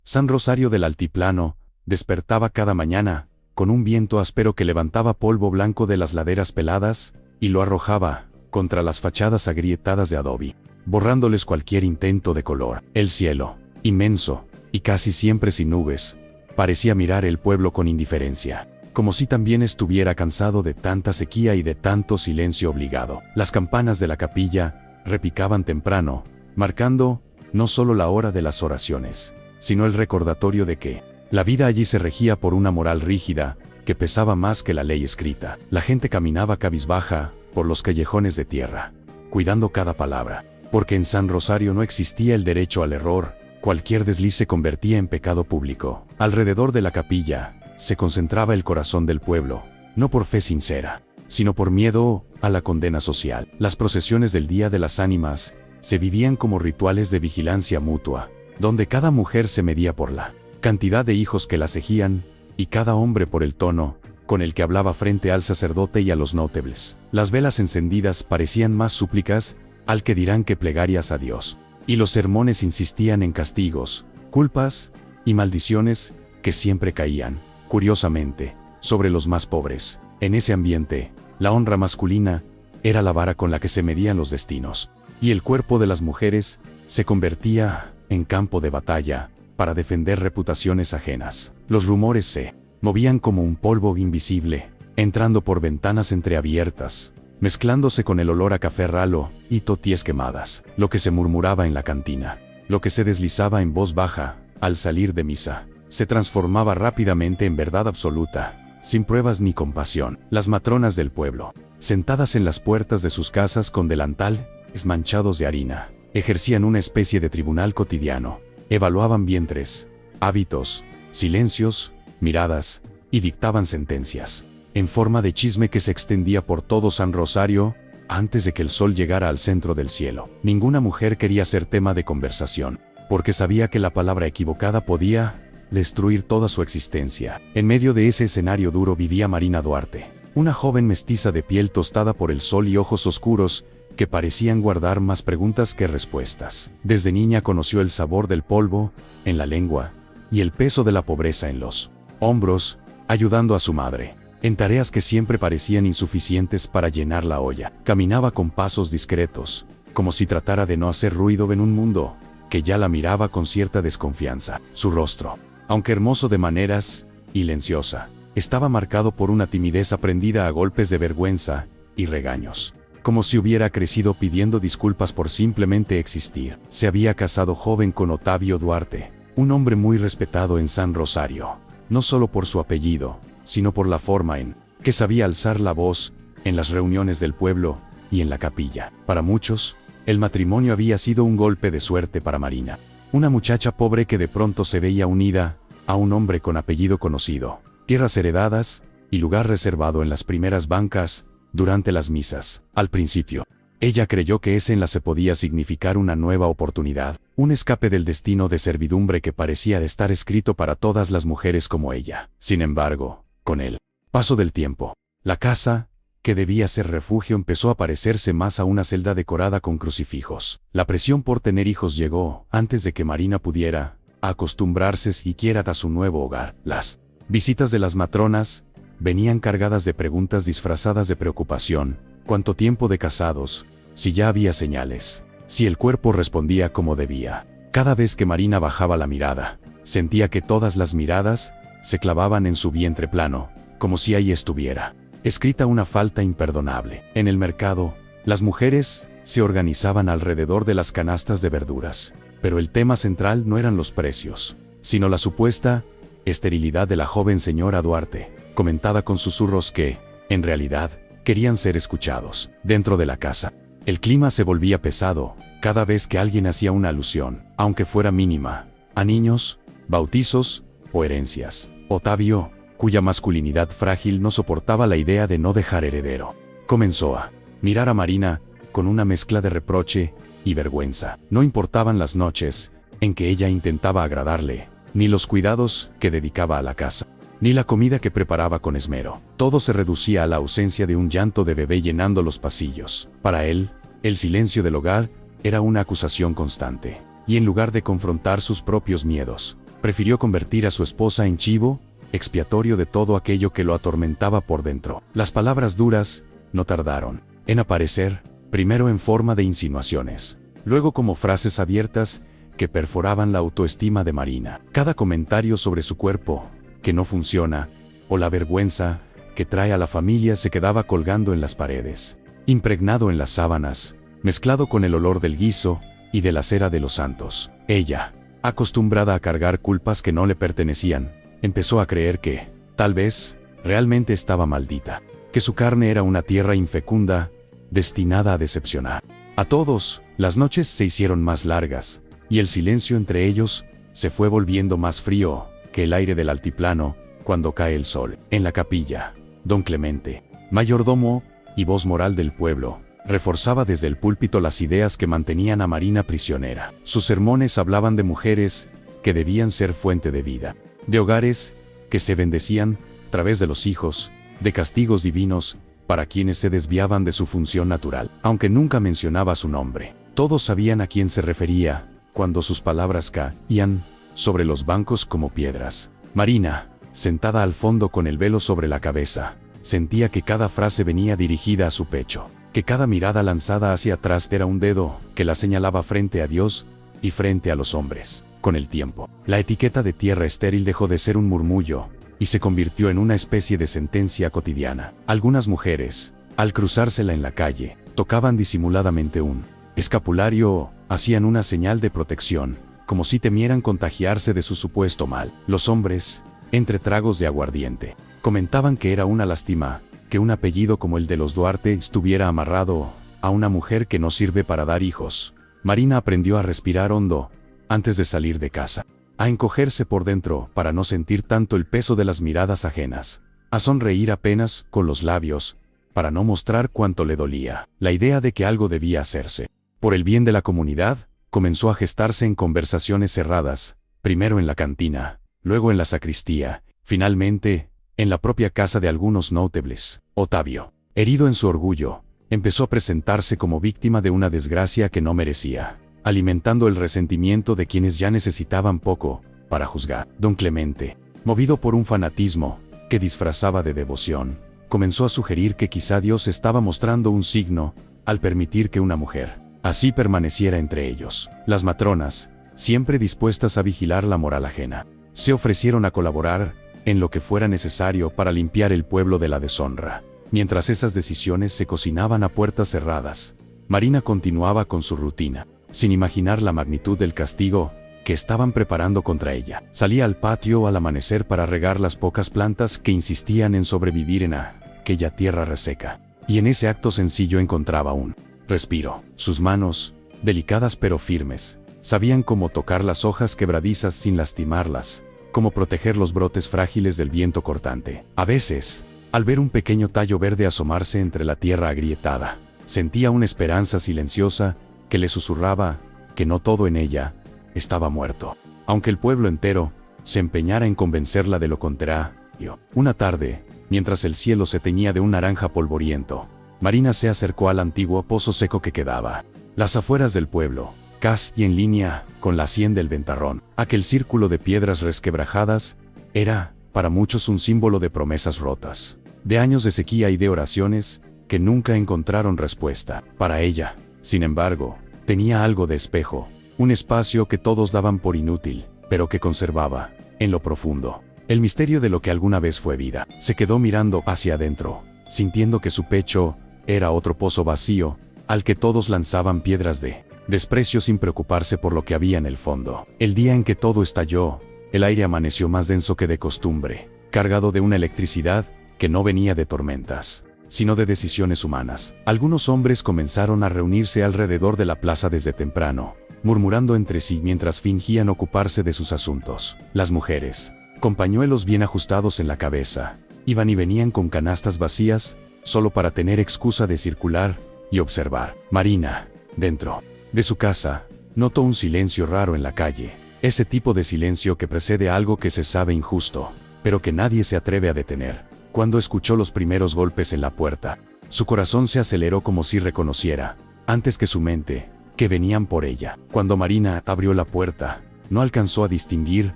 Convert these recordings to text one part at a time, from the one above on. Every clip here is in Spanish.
San Rosario del Altiplano despertaba cada mañana, con un viento áspero que levantaba polvo blanco de las laderas peladas, y lo arrojaba contra las fachadas agrietadas de adobe, borrándoles cualquier intento de color. El cielo, inmenso, y casi siempre sin nubes, parecía mirar el pueblo con indiferencia, como si también estuviera cansado de tanta sequía y de tanto silencio obligado. Las campanas de la capilla repicaban temprano, marcando no solo la hora de las oraciones, sino el recordatorio de que la vida allí se regía por una moral rígida, que pesaba más que la ley escrita. La gente caminaba cabizbaja por los callejones de tierra, cuidando cada palabra, porque en San Rosario no existía el derecho al error. Cualquier desliz se convertía en pecado público. Alrededor de la capilla se concentraba el corazón del pueblo, no por fe sincera, sino por miedo a la condena social. Las procesiones del Día de las Ánimas se vivían como rituales de vigilancia mutua, donde cada mujer se medía por la cantidad de hijos que la seguían, y cada hombre por el tono con el que hablaba frente al sacerdote y a los notables. Las velas encendidas parecían más súplicas al que dirán que plegarias a Dios, y los sermones insistían en castigos, culpas y maldiciones que siempre caían, curiosamente, sobre los más pobres. En ese ambiente, la honra masculina era la vara con la que se medían los destinos, y el cuerpo de las mujeres se convertía en campo de batalla para defender reputaciones ajenas. Los rumores se movían como un polvo invisible, entrando por ventanas entreabiertas, mezclándose con el olor a café ralo y totíes quemadas. Lo que se murmuraba en la cantina, lo que se deslizaba en voz baja al salir de misa, se transformaba rápidamente en verdad absoluta, sin pruebas ni compasión. Las matronas del pueblo, sentadas en las puertas de sus casas con delantal manchados de harina, ejercían una especie de tribunal cotidiano. Evaluaban vientres, hábitos, silencios, miradas, y dictaban sentencias, en forma de chisme que se extendía por todo San Rosario, antes de que el sol llegara al centro del cielo. Ninguna mujer quería ser tema de conversación, porque sabía que la palabra equivocada podía destruir toda su existencia. En medio de ese escenario duro vivía Marina Duarte, una joven mestiza de piel tostada por el sol y ojos oscuros, que parecían guardar más preguntas que respuestas. Desde niña conoció el sabor del polvo en la lengua y el peso de la pobreza en los hombros, ayudando a su madre en tareas que siempre parecían insuficientes para llenar la olla. Caminaba con pasos discretos, como si tratara de no hacer ruido en un mundo que ya la miraba con cierta desconfianza. Su rostro, aunque hermoso de maneras, silenciosa, estaba marcado por una timidez aprendida a golpes de vergüenza y regaños, como si hubiera crecido pidiendo disculpas por simplemente existir. Se había casado joven con Otavio Duarte, un hombre muy respetado en San Rosario, no solo por su apellido, sino por la forma en que sabía alzar la voz en las reuniones del pueblo y en la capilla. Para muchos, el matrimonio había sido un golpe de suerte para Marina, una muchacha pobre que de pronto se veía unida a un hombre con apellido conocido, tierras heredadas y lugar reservado en las primeras bancas durante las misas. Al principio, ella creyó que ese enlace podía significar una nueva oportunidad, un escape del destino de servidumbre que parecía estar escrito para todas las mujeres como ella. Sin embargo, con el paso del tiempo, la casa, que debía ser refugio, empezó a parecerse más a una celda decorada con crucifijos. La presión por tener hijos llegó antes de que Marina pudiera acostumbrarse siquiera a su nuevo hogar. Las visitas de las matronas venían cargadas de preguntas disfrazadas de preocupación. ¿Cuánto tiempo de casados? Si ya había señales. Si el cuerpo respondía como debía. Cada vez que Marina bajaba la mirada, sentía que todas las miradas se clavaban en su vientre plano, como si ahí estuviera escrita una falta imperdonable. En el mercado, las mujeres se organizaban alrededor de las canastas de verduras, pero el tema central no eran los precios, sino la supuesta esterilidad de la joven señora Duarte, comentada con susurros que, en realidad, querían ser escuchados. Dentro de la casa, el clima se volvía pesado cada vez que alguien hacía una alusión, aunque fuera mínima, a niños, bautizos o herencias. Otavio, cuya masculinidad frágil no soportaba la idea de no dejar heredero, comenzó a mirar a Marina con una mezcla de reproche y vergüenza. No importaban las noches en que ella intentaba agradarle, ni los cuidados que dedicaba a la casa, ni la comida que preparaba con esmero. Todo se reducía a la ausencia de un llanto de bebé llenando los pasillos. Para él, el silencio del hogar era una acusación constante, y en lugar de confrontar sus propios miedos, Prefirió convertir a su esposa en chivo, expiatorio de todo aquello que lo atormentaba por dentro. Las palabras duras no tardaron en aparecer, primero en forma de insinuaciones, luego como frases abiertas que perforaban la autoestima de Marina. Cada comentario sobre su cuerpo, que no funciona, o la vergüenza que trae a la familia se quedaba colgando en las paredes, impregnado en las sábanas, mezclado con el olor del guiso y de la cera de los santos. Ella, acostumbrada a cargar culpas que no le pertenecían, empezó a creer que, tal vez, realmente estaba maldita, que su carne era una tierra infecunda, destinada a decepcionar. A todos, las noches se hicieron más largas, y el silencio entre ellos se fue volviendo más frío que el aire del altiplano cuando cae el sol. En la capilla, don Clemente, mayordomo y voz moral del pueblo, reforzaba desde el púlpito las ideas que mantenían a Marina prisionera. Sus sermones hablaban de mujeres que debían ser fuente de vida, de hogares que se bendecían a través de los hijos, de castigos divinos para quienes se desviaban de su función natural. Aunque nunca mencionaba su nombre, todos sabían a quién se refería cuando sus palabras caían sobre los bancos como piedras. Marina, sentada al fondo con el velo sobre la cabeza, sentía que cada frase venía dirigida a su pecho, que cada mirada lanzada hacia atrás era un dedo que la señalaba frente a Dios y frente a los hombres. Con el tiempo, la etiqueta de tierra estéril dejó de ser un murmullo y se convirtió en una especie de sentencia cotidiana. Algunas mujeres, al cruzársela en la calle, tocaban disimuladamente un escapulario o hacían una señal de protección, como si temieran contagiarse de su supuesto mal. Los hombres, entre tragos de aguardiente, comentaban que era una lástima que un apellido como el de los Duarte estuviera amarrado a una mujer que no sirve para dar hijos. Marina aprendió a respirar hondo antes de salir de casa, a encogerse por dentro para no sentir tanto el peso de las miradas ajenas, a sonreír apenas con los labios para no mostrar cuánto le dolía. La idea de que algo debía hacerse por el bien de la comunidad comenzó a gestarse en conversaciones cerradas, primero en la cantina, luego en la sacristía, finalmente en la propia casa de algunos notables. Otavio, herido en su orgullo, empezó a presentarse como víctima de una desgracia que no merecía, alimentando el resentimiento de quienes ya necesitaban poco para juzgar. Don Clemente, movido por un fanatismo que disfrazaba de devoción, comenzó a sugerir que quizá Dios estaba mostrando un signo al permitir que una mujer así permaneciera entre ellos. Las matronas, siempre dispuestas a vigilar la moral ajena, se ofrecieron a colaborar en lo que fuera necesario para limpiar el pueblo de la deshonra. Mientras esas decisiones se cocinaban a puertas cerradas, Marina continuaba con su rutina, sin imaginar la magnitud del castigo que estaban preparando contra ella. Salía al patio al amanecer para regar las pocas plantas que insistían en sobrevivir en aquella tierra reseca, y en ese acto sencillo encontraba un respiro. Sus manos, delicadas pero firmes, sabían cómo tocar las hojas quebradizas sin lastimarlas, cómo proteger los brotes frágiles del viento cortante. A veces, al ver un pequeño tallo verde asomarse entre la tierra agrietada, sentía una esperanza silenciosa que le susurraba que no todo en ella estaba muerto, aunque el pueblo entero se empeñara en convencerla de lo contrario. Una tarde, mientras el cielo se teñía de un naranja polvoriento, Marina se acercó al antiguo pozo seco que quedaba las afueras del pueblo, casi en línea con la sien del Ventarrón. Aquel círculo de piedras resquebrajadas era, para muchos, un símbolo de promesas rotas, de años de sequía y de oraciones que nunca encontraron respuesta. Para ella, sin embargo, tenía algo de espejo, un espacio que todos daban por inútil, pero que conservaba, en lo profundo, el misterio de lo que alguna vez fue vida. Se quedó mirando hacia adentro, sintiendo que su pecho era otro pozo vacío, al que todos lanzaban piedras de desprecio sin preocuparse por lo que había en el fondo. El día en que todo estalló, el aire amaneció más denso que de costumbre, cargado de una electricidad que no venía de tormentas, sino de decisiones humanas. Algunos hombres comenzaron a reunirse alrededor de la plaza desde temprano, murmurando entre sí mientras fingían ocuparse de sus asuntos. Las mujeres, con pañuelos bien ajustados en la cabeza, iban y venían con canastas vacías, solo para tener excusa de circular y observar. Marina, dentro de su casa, notó un silencio raro en la calle, ese tipo de silencio que precede a algo que se sabe injusto, pero que nadie se atreve a detener. Cuando escuchó los primeros golpes en la puerta, su corazón se aceleró como si reconociera, antes que su mente, que venían por ella. Cuando Marina abrió la puerta, no alcanzó a distinguir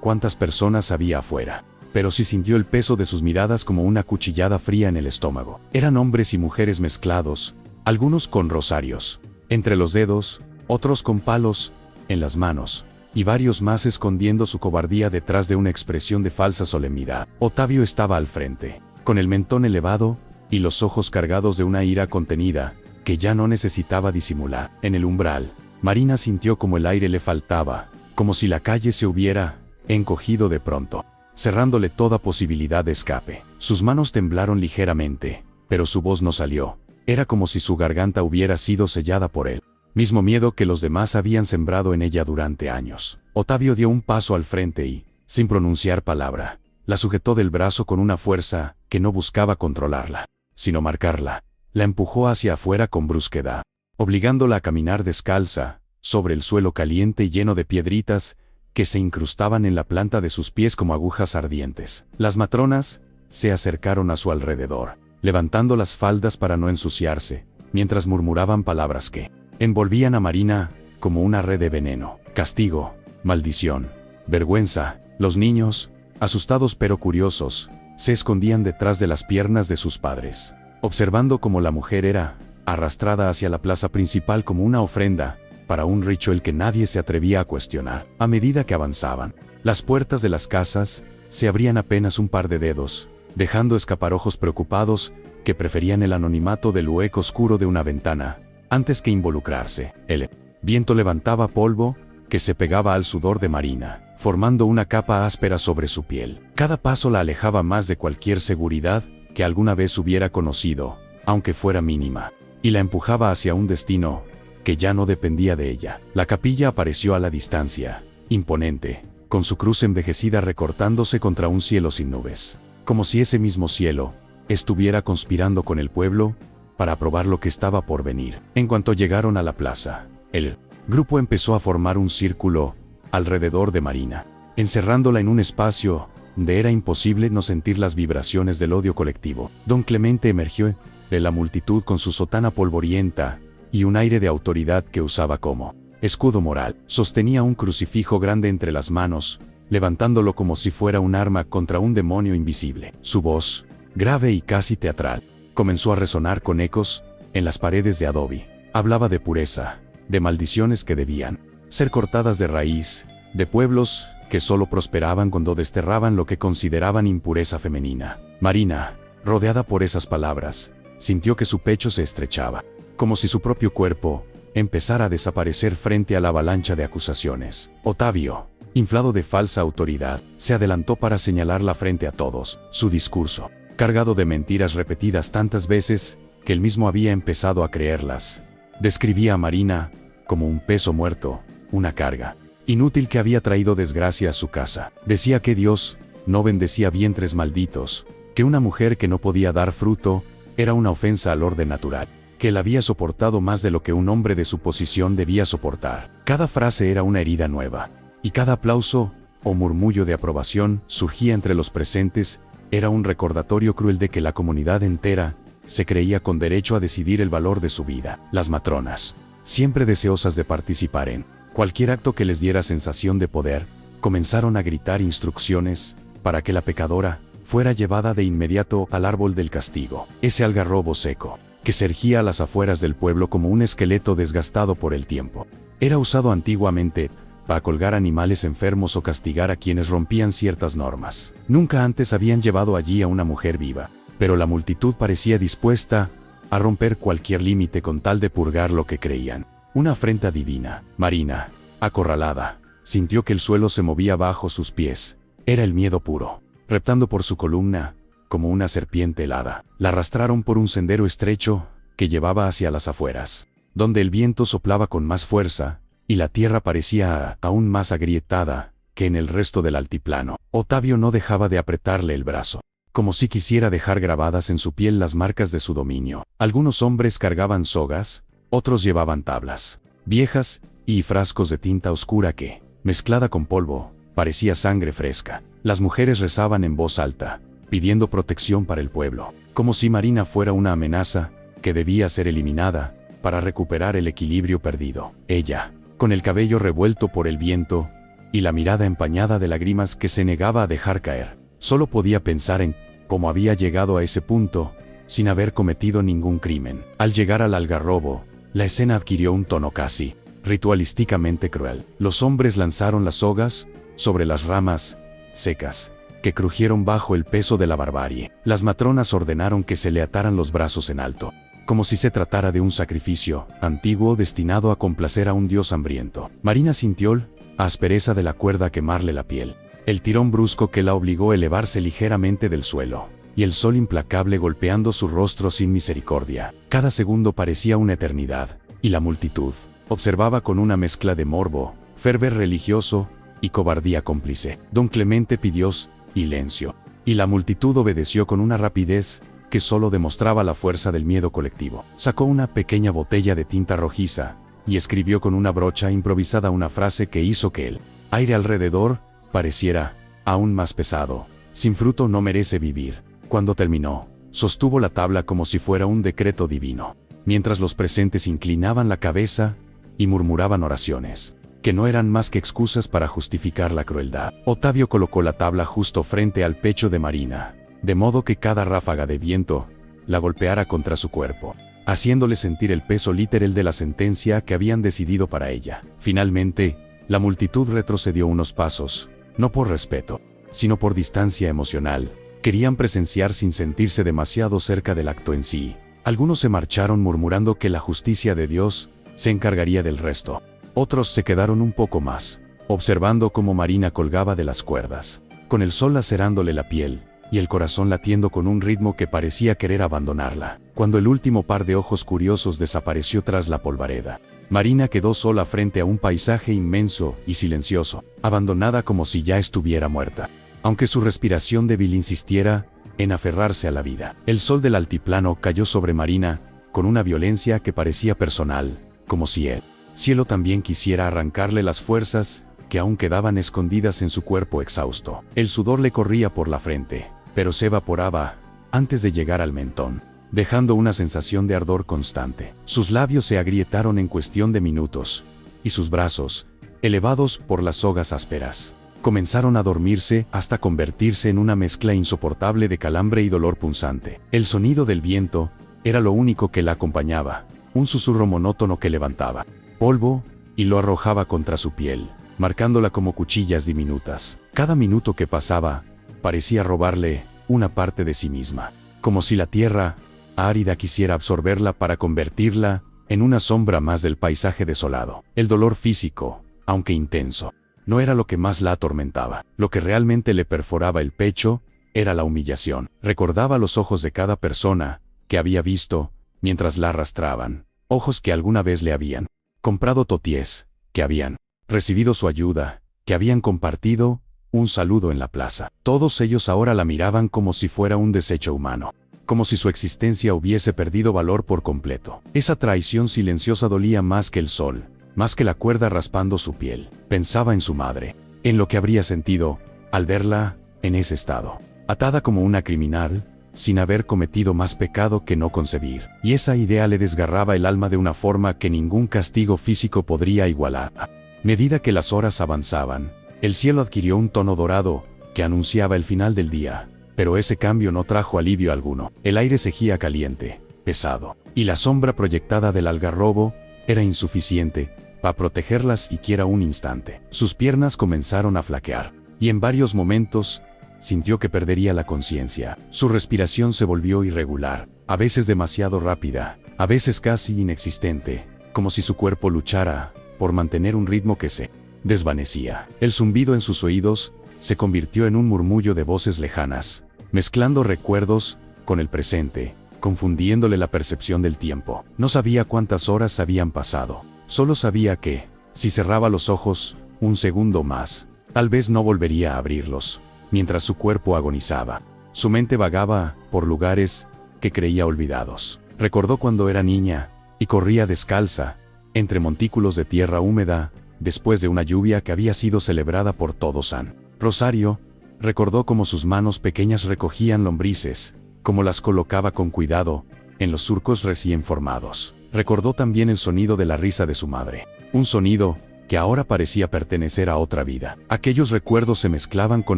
cuántas personas había afuera, pero sí sintió el peso de sus miradas como una cuchillada fría en el estómago. Eran hombres y mujeres mezclados, algunos con rosarios entre los dedos, otros con palos en las manos, y varios más escondiendo su cobardía detrás de una expresión de falsa solemnidad. Otavio estaba al frente, con el mentón elevado y los ojos cargados de una ira contenida, que ya no necesitaba disimular. En el umbral, Marina sintió como el aire le faltaba, como si la calle se hubiera encogido de pronto, cerrándole toda posibilidad de escape. Sus manos temblaron ligeramente, pero su voz no salió. Era como si su garganta hubiera sido sellada por él mismo miedo que los demás habían sembrado en ella durante años. Otavio dio un paso al frente y, sin pronunciar palabra, la sujetó del brazo con una fuerza que no buscaba controlarla, sino marcarla. La empujó hacia afuera con brusquedad, obligándola a caminar descalza, sobre el suelo caliente y lleno de piedritas, que se incrustaban en la planta de sus pies como agujas ardientes. Las matronas se acercaron a su alrededor, levantando las faldas para no ensuciarse, mientras murmuraban palabras que envolvían a Marina como una red de veneno. Castigo, maldición, vergüenza. Los niños, asustados pero curiosos, se escondían detrás de las piernas de sus padres, observando cómo la mujer era arrastrada hacia la plaza principal como una ofrenda para un ritual que nadie se atrevía a cuestionar. A medida que avanzaban, las puertas de las casas se abrían apenas un par de dedos, dejando escapar ojos preocupados que preferían el anonimato del hueco oscuro de una ventana antes que involucrarse. El viento levantaba polvo que se pegaba al sudor de Marina, formando una capa áspera sobre su piel. Cada paso la alejaba más de cualquier seguridad que alguna vez hubiera conocido, aunque fuera mínima, y la empujaba hacia un destino que ya no dependía de ella. La capilla apareció a la distancia, imponente, con su cruz envejecida recortándose contra un cielo sin nubes, como si ese mismo cielo estuviera conspirando con el pueblo para probar lo que estaba por venir. En cuanto llegaron a la plaza, el grupo empezó a formar un círculo alrededor de Marina, encerrándola en un espacio donde era imposible no sentir las vibraciones del odio colectivo. Don Clemente emergió de la multitud con su sotana polvorienta y un aire de autoridad que usaba como escudo moral. Sostenía un crucifijo grande entre las manos, levantándolo como si fuera un arma contra un demonio invisible. Su voz, grave y casi teatral, comenzó a resonar con ecos en las paredes de adobe. Hablaba de pureza, de maldiciones que debían ser cortadas de raíz, de pueblos que solo prosperaban cuando desterraban lo que consideraban impureza femenina. Marina, rodeada por esas palabras, sintió que su pecho se estrechaba, como si su propio cuerpo empezara a desaparecer frente a la avalancha de acusaciones. Otavio, inflado de falsa autoridad, se adelantó para señalarla frente a todos. Su discurso, cargado de mentiras repetidas tantas veces que él mismo había empezado a creerlas, describía a Marina como un peso muerto, una carga inútil que había traído desgracia a su casa. Decía que Dios no bendecía vientres malditos, que una mujer que no podía dar fruto era una ofensa al orden natural, que él había soportado más de lo que un hombre de su posición debía soportar. Cada frase era una herida nueva, y cada aplauso o murmullo de aprobación surgía entre los presentes era un recordatorio cruel de que la comunidad entera se creía con derecho a decidir el valor de su vida. Las matronas, siempre deseosas de participar en cualquier acto que les diera sensación de poder, comenzaron a gritar instrucciones para que la pecadora fuera llevada de inmediato al árbol del castigo, ese algarrobo seco que se erguía a las afueras del pueblo como un esqueleto desgastado por el tiempo. Era usado antiguamente para colgar animales enfermos o castigar a quienes rompían ciertas normas. Nunca antes habían llevado allí a una mujer viva, pero la multitud parecía dispuesta a romper cualquier límite con tal de purgar lo que creían una afrenta divina. Marina, acorralada, sintió que el suelo se movía bajo sus pies. Era el miedo puro, reptando por su columna como una serpiente helada. La arrastraron por un sendero estrecho que llevaba hacia las afueras, donde el viento soplaba con más fuerza y la tierra parecía aún más agrietada que en el resto del altiplano. Otavio no dejaba de apretarle el brazo, como si quisiera dejar grabadas en su piel las marcas de su dominio. Algunos hombres cargaban sogas, otros llevaban tablas viejas y frascos de tinta oscura que, mezclada con polvo, parecía sangre fresca. Las mujeres rezaban en voz alta, pidiendo protección para el pueblo, como si Marina fuera una amenaza que debía ser eliminada para recuperar el equilibrio perdido. Ella, con el cabello revuelto por el viento, y la mirada empañada de lágrimas que se negaba a dejar caer. Solo podía pensar en cómo había llegado a ese punto, sin haber cometido ningún crimen. Al llegar al algarrobo, la escena adquirió un tono casi ritualísticamente cruel. Los hombres lanzaron las sogas sobre las ramas secas, que crujieron bajo el peso de la barbarie. Las matronas ordenaron que se le ataran los brazos en alto, como si se tratara de un sacrificio antiguo destinado a complacer a un dios hambriento. Marina sintió la aspereza de la cuerda quemarle la piel, el tirón brusco que la obligó a elevarse ligeramente del suelo, y el sol implacable golpeando su rostro sin misericordia. Cada segundo parecía una eternidad, y la multitud observaba con una mezcla de morbo, fervor religioso y cobardía cómplice. Don Clemente pidió silencio, y la multitud obedeció con una rapidez que solo demostraba la fuerza del miedo colectivo. Sacó una pequeña botella de tinta rojiza y escribió con una brocha improvisada una frase que hizo que el aire alrededor pareciera aún más pesado. Sin fruto no merece vivir. Cuando terminó, sostuvo la tabla como si fuera un decreto divino, mientras los presentes inclinaban la cabeza y murmuraban oraciones que no eran más que excusas para justificar la crueldad. Otavio colocó la tabla justo frente al pecho de Marina, de modo que cada ráfaga de viento la golpeara contra su cuerpo, haciéndole sentir el peso literal de la sentencia que habían decidido para ella. Finalmente, la multitud retrocedió unos pasos, no por respeto, sino por distancia emocional. Querían presenciar sin sentirse demasiado cerca del acto en sí. Algunos se marcharon murmurando que la justicia de Dios se encargaría del resto. Otros se quedaron un poco más, observando cómo Marina colgaba de las cuerdas, con el sol lacerándole la piel, y el corazón latiendo con un ritmo que parecía querer abandonarla. Cuando el último par de ojos curiosos desapareció tras la polvareda, Marina quedó sola frente a un paisaje inmenso y silencioso, abandonada como si ya estuviera muerta, aunque su respiración débil insistiera en aferrarse a la vida. El sol del altiplano cayó sobre Marina con una violencia que parecía personal, como si el cielo también quisiera arrancarle las fuerzas que aún quedaban escondidas en su cuerpo exhausto. El sudor le corría por la frente, pero se evaporaba antes de llegar al mentón, dejando una sensación de ardor constante. Sus labios se agrietaron en cuestión de minutos, y sus brazos, elevados por las sogas ásperas, comenzaron a dormirse hasta convertirse en una mezcla insoportable de calambre y dolor punzante. El sonido del viento era lo único que la acompañaba, un susurro monótono que levantaba polvo y lo arrojaba contra su piel, marcándola como cuchillas diminutas. Cada minuto que pasaba parecía robarle una parte de sí misma, como si la tierra árida quisiera absorberla para convertirla en una sombra más del paisaje desolado. El dolor físico, aunque intenso, no era lo que más la atormentaba. Lo que realmente le perforaba el pecho era la humillación. Recordaba los ojos de cada persona que había visto mientras la arrastraban, ojos que alguna vez le habían comprado toties, que habían recibido su ayuda, que habían compartido un saludo en la plaza. Todos ellos ahora la miraban como si fuera un desecho humano, como si su existencia hubiese perdido valor por completo. Esa traición silenciosa dolía más que el sol, más que la cuerda raspando su piel. Pensaba en su madre, en lo que habría sentido al verla en ese estado, atada como una criminal, sin haber cometido más pecado que no concebir. Y esa idea le desgarraba el alma de una forma que ningún castigo físico podría igualar. A medida que las horas avanzaban, el cielo adquirió un tono dorado que anunciaba el final del día, pero ese cambio no trajo alivio alguno. El aire seguía caliente, pesado, y la sombra proyectada del algarrobo era insuficiente para protegerla siquiera un instante. Sus piernas comenzaron a flaquear, y en varios momentos sintió que perdería la conciencia. Su respiración se volvió irregular, a veces demasiado rápida, a veces casi inexistente, como si su cuerpo luchara por mantener un ritmo que se desvanecía. El zumbido en sus oídos se convirtió en un murmullo de voces lejanas, mezclando recuerdos con el presente, confundiéndole la percepción del tiempo. No sabía cuántas horas habían pasado, solo sabía que, si cerraba los ojos un segundo más, tal vez no volvería a abrirlos. Mientras su cuerpo agonizaba, su mente vagaba por lugares que creía olvidados. Recordó cuando era niña y corría descalza entre montículos de tierra húmeda después de una lluvia que había sido celebrada por todo San Rosario. Recordó cómo sus manos pequeñas recogían lombrices, cómo las colocaba con cuidado en los surcos recién formados. Recordó también el sonido de la risa de su madre, un sonido que ahora parecía pertenecer a otra vida. Aquellos recuerdos se mezclaban con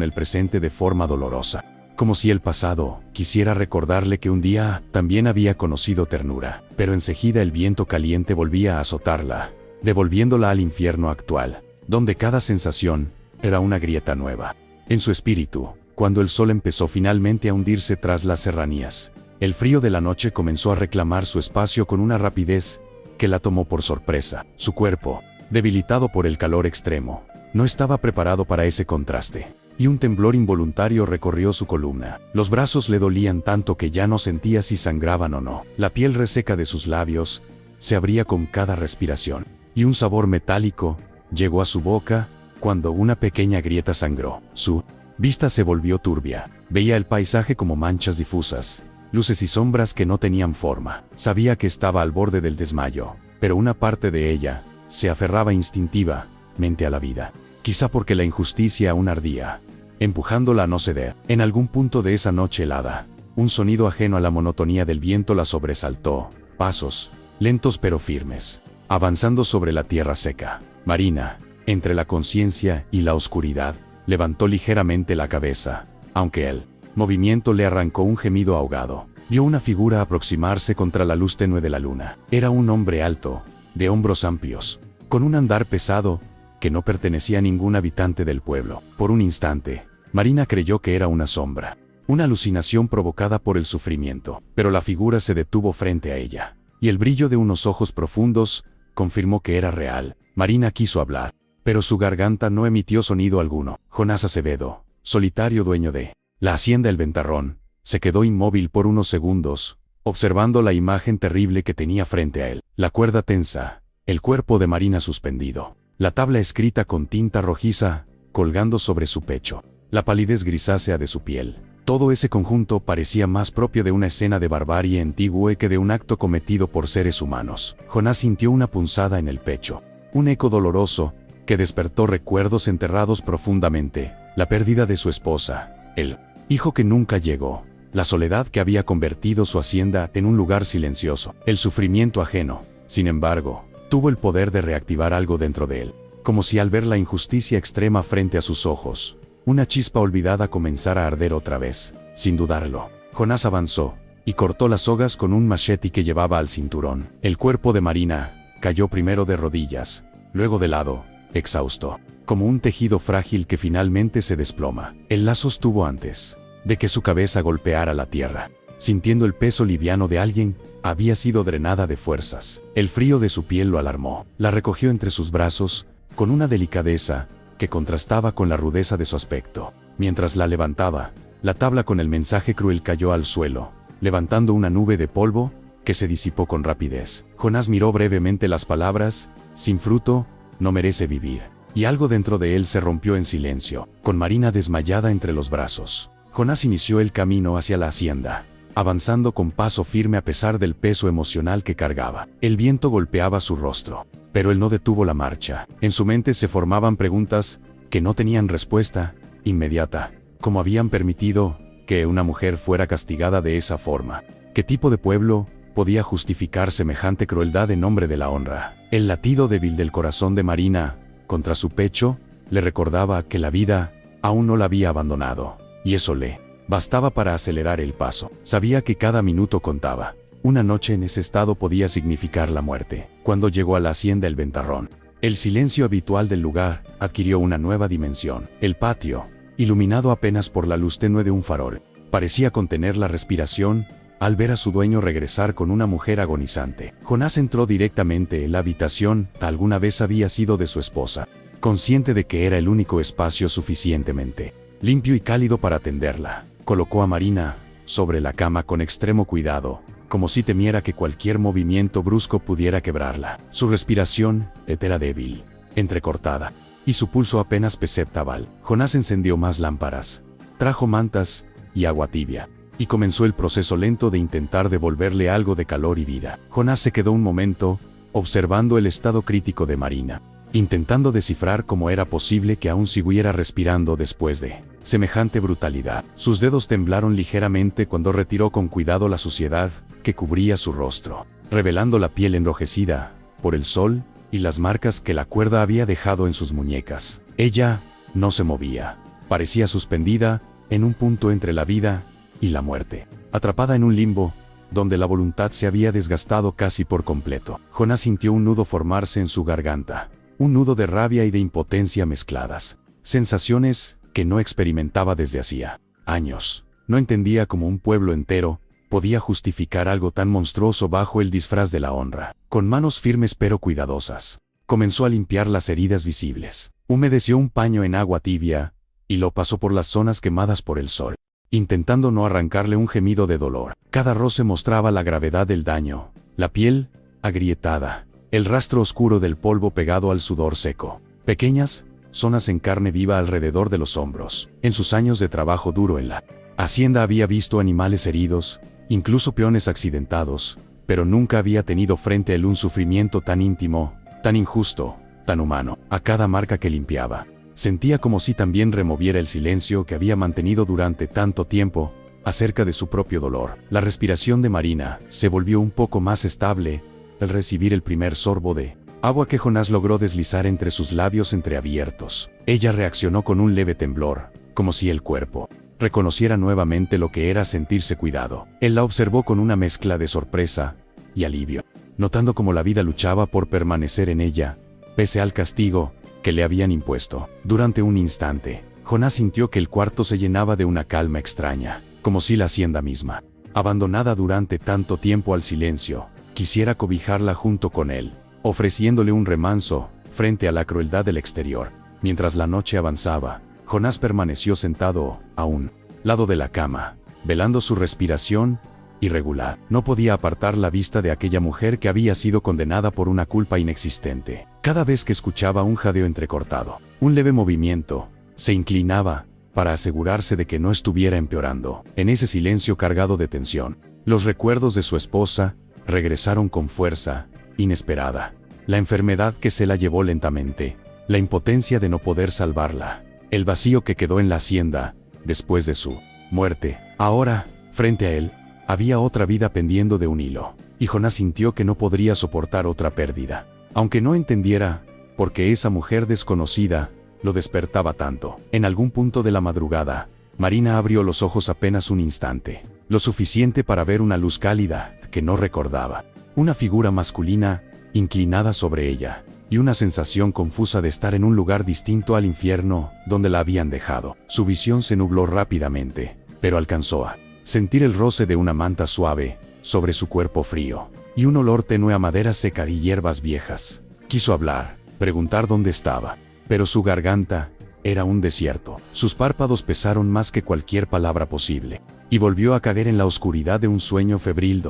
el presente de forma dolorosa, como si el pasado quisiera recordarle que un día también había conocido ternura, pero enseguida el viento caliente volvía a azotarla, devolviéndola al infierno actual, donde cada sensación era una grieta nueva. En su espíritu, cuando el sol empezó finalmente a hundirse tras las serranías, el frío de la noche comenzó a reclamar su espacio con una rapidez que la tomó por sorpresa. Su cuerpo, debilitado por el calor extremo, no estaba preparado para ese contraste, y un temblor involuntario recorrió su columna. Los brazos le dolían tanto que ya no sentía si sangraban o no. La piel reseca de sus labios se abría con cada respiración, y un sabor metálico llegó a su boca cuando una pequeña grieta sangró. Su vista se volvió turbia. Veía el paisaje como manchas difusas, luces y sombras que no tenían forma. Sabía que estaba al borde del desmayo, pero una parte de ella se aferraba instintivamente a la vida. Quizá porque la injusticia aún ardía, empujándola a no ceder. En algún punto de esa noche helada, un sonido ajeno a la monotonía del viento la sobresaltó. Pasos, lentos pero firmes, avanzando sobre la tierra seca. Marina, entre la conciencia y la oscuridad, levantó ligeramente la cabeza, aunque el movimiento le arrancó un gemido ahogado. Vio una figura aproximarse contra la luz tenue de la luna. Era un hombre alto, de hombros amplios, con un andar pesado, que no pertenecía a ningún habitante del pueblo. Por un instante, Marina creyó que era una sombra, una alucinación provocada por el sufrimiento, pero la figura se detuvo frente a ella, y el brillo de unos ojos profundos confirmó que era real. Marina quiso hablar, pero su garganta no emitió sonido alguno. Jonás Acevedo, solitario dueño de la hacienda El Ventarrón, se quedó inmóvil por unos segundos, observando la imagen terrible que tenía frente a él. La cuerda tensa, el cuerpo de Marina suspendido, la tabla escrita con tinta rojiza, colgando sobre su pecho, la palidez grisácea de su piel. Todo ese conjunto parecía más propio de una escena de barbarie antigua que de un acto cometido por seres humanos. Jonás sintió una punzada en el pecho, un eco doloroso, que despertó recuerdos enterrados profundamente, la pérdida de su esposa, el hijo que nunca llegó, la soledad que había convertido su hacienda en un lugar silencioso. El sufrimiento ajeno, sin embargo, tuvo el poder de reactivar algo dentro de él, como si al ver la injusticia extrema frente a sus ojos, una chispa olvidada comenzara a arder otra vez. Sin dudarlo, Jonás avanzó, y cortó las sogas con un machete que llevaba al cinturón. El cuerpo de Marina cayó primero de rodillas, luego de lado, exhausto, como un tejido frágil que finalmente se desploma. El lazo sostuvo antes de que su cabeza golpeara la tierra. Sintiendo el peso liviano de alguien, había sido drenada de fuerzas. El frío de su piel lo alarmó. La recogió entre sus brazos, con una delicadeza que contrastaba con la rudeza de su aspecto. Mientras la levantaba, la tabla con el mensaje cruel cayó al suelo, levantando una nube de polvo que se disipó con rapidez. Jonás miró brevemente las palabras: sin fruto, no merece vivir. Y algo dentro de él se rompió en silencio. Con Marina desmayada entre los brazos, Jonás inició el camino hacia la hacienda, avanzando con paso firme a pesar del peso emocional que cargaba. El viento golpeaba su rostro, pero él no detuvo la marcha. En su mente se formaban preguntas que no tenían respuesta inmediata. ¿Cómo habían permitido que una mujer fuera castigada de esa forma? ¿Qué tipo de pueblo podía justificar semejante crueldad en nombre de la honra? El latido débil del corazón de Marina contra su pecho le recordaba que la vida aún no la había abandonado, y eso le bastaba para acelerar el paso. Sabía que cada minuto contaba. Una noche en ese estado podía significar la muerte. Cuando llegó a la hacienda El Ventarrón, el silencio habitual del lugar adquirió una nueva dimensión. El patio, iluminado apenas por la luz tenue de un farol, parecía contener la respiración al ver a su dueño regresar con una mujer agonizante. Jonás entró directamente en la habitación que alguna vez había sido de su esposa, consciente de que era el único espacio suficientemente limpio y cálido para atenderla. Colocó a Marina sobre la cama con extremo cuidado, como si temiera que cualquier movimiento brusco pudiera quebrarla. Su respiración era débil, entrecortada, y su pulso apenas perceptible. Jonás encendió más lámparas, trajo mantas y agua tibia, y comenzó el proceso lento de intentar devolverle algo de calor y vida. Jonás se quedó un momento, observando el estado crítico de Marina, intentando descifrar cómo era posible que aún siguiera respirando después de semejante brutalidad. Sus dedos temblaron ligeramente cuando retiró con cuidado la suciedad que cubría su rostro, revelando la piel enrojecida por el sol y las marcas que la cuerda había dejado en sus muñecas. Ella no se movía. Parecía suspendida en un punto entre la vida y la muerte, atrapada en un limbo donde la voluntad se había desgastado casi por completo. Jonás sintió un nudo formarse en su garganta, un nudo de rabia y de impotencia mezcladas, sensaciones que no experimentaba desde hacía años. No entendía cómo un pueblo entero podía justificar algo tan monstruoso bajo el disfraz de la honra. Con manos firmes pero cuidadosas, comenzó a limpiar las heridas visibles. Humedeció un paño en agua tibia y lo pasó por las zonas quemadas por el sol, intentando no arrancarle un gemido de dolor. Cada roce mostraba la gravedad del daño, la piel agrietada, el rastro oscuro del polvo pegado al sudor seco, pequeñas zonas en carne viva alrededor de los hombros. En sus años de trabajo duro en la hacienda había visto animales heridos, incluso peones accidentados, pero nunca había tenido frente a él un sufrimiento tan íntimo, tan injusto, tan humano. A cada marca que limpiaba, sentía como si también removiera el silencio que había mantenido durante tanto tiempo acerca de su propio dolor. La respiración de Marina se volvió un poco más estable al recibir el primer sorbo de agua que Jonás logró deslizar entre sus labios entreabiertos. Ella reaccionó con un leve temblor, como si el cuerpo reconociera nuevamente lo que era sentirse cuidado. Él la observó con una mezcla de sorpresa y alivio, notando cómo la vida luchaba por permanecer en ella, pese al castigo que le habían impuesto. Durante un instante, Jonás sintió que el cuarto se llenaba de una calma extraña, como si la hacienda misma, abandonada durante tanto tiempo al silencio, quisiera cobijarla junto con él, ofreciéndole un remanso frente a la crueldad del exterior. Mientras la noche avanzaba, Jonás permaneció sentado a un lado de la cama, velando su respiración irregular. No podía apartar la vista de aquella mujer que había sido condenada por una culpa inexistente. Cada vez que escuchaba un jadeo entrecortado, un leve movimiento, se inclinaba para asegurarse de que no estuviera empeorando. En ese silencio cargado de tensión, los recuerdos de su esposa regresaron con fuerza inesperada. La enfermedad que se la llevó lentamente, la impotencia de no poder salvarla, el vacío que quedó en la hacienda después de su muerte. Ahora, frente a él, había otra vida pendiendo de un hilo, y Jonás sintió que no podría soportar otra pérdida, aunque no entendiera por qué esa mujer desconocida lo despertaba tanto. En algún punto de la madrugada, Marina abrió los ojos apenas un instante, lo suficiente para ver una luz cálida que no recordaba, una figura masculina inclinada sobre ella, y una sensación confusa de estar en un lugar distinto al infierno donde la habían dejado. Su visión se nubló rápidamente, pero alcanzó a sentir el roce de una manta suave sobre su cuerpo frío, y un olor tenue a madera seca y hierbas viejas. Quiso hablar, preguntar dónde estaba, pero su garganta era un desierto. Sus párpados pesaron más que cualquier palabra posible, y volvió a caer en la oscuridad de un sueño febril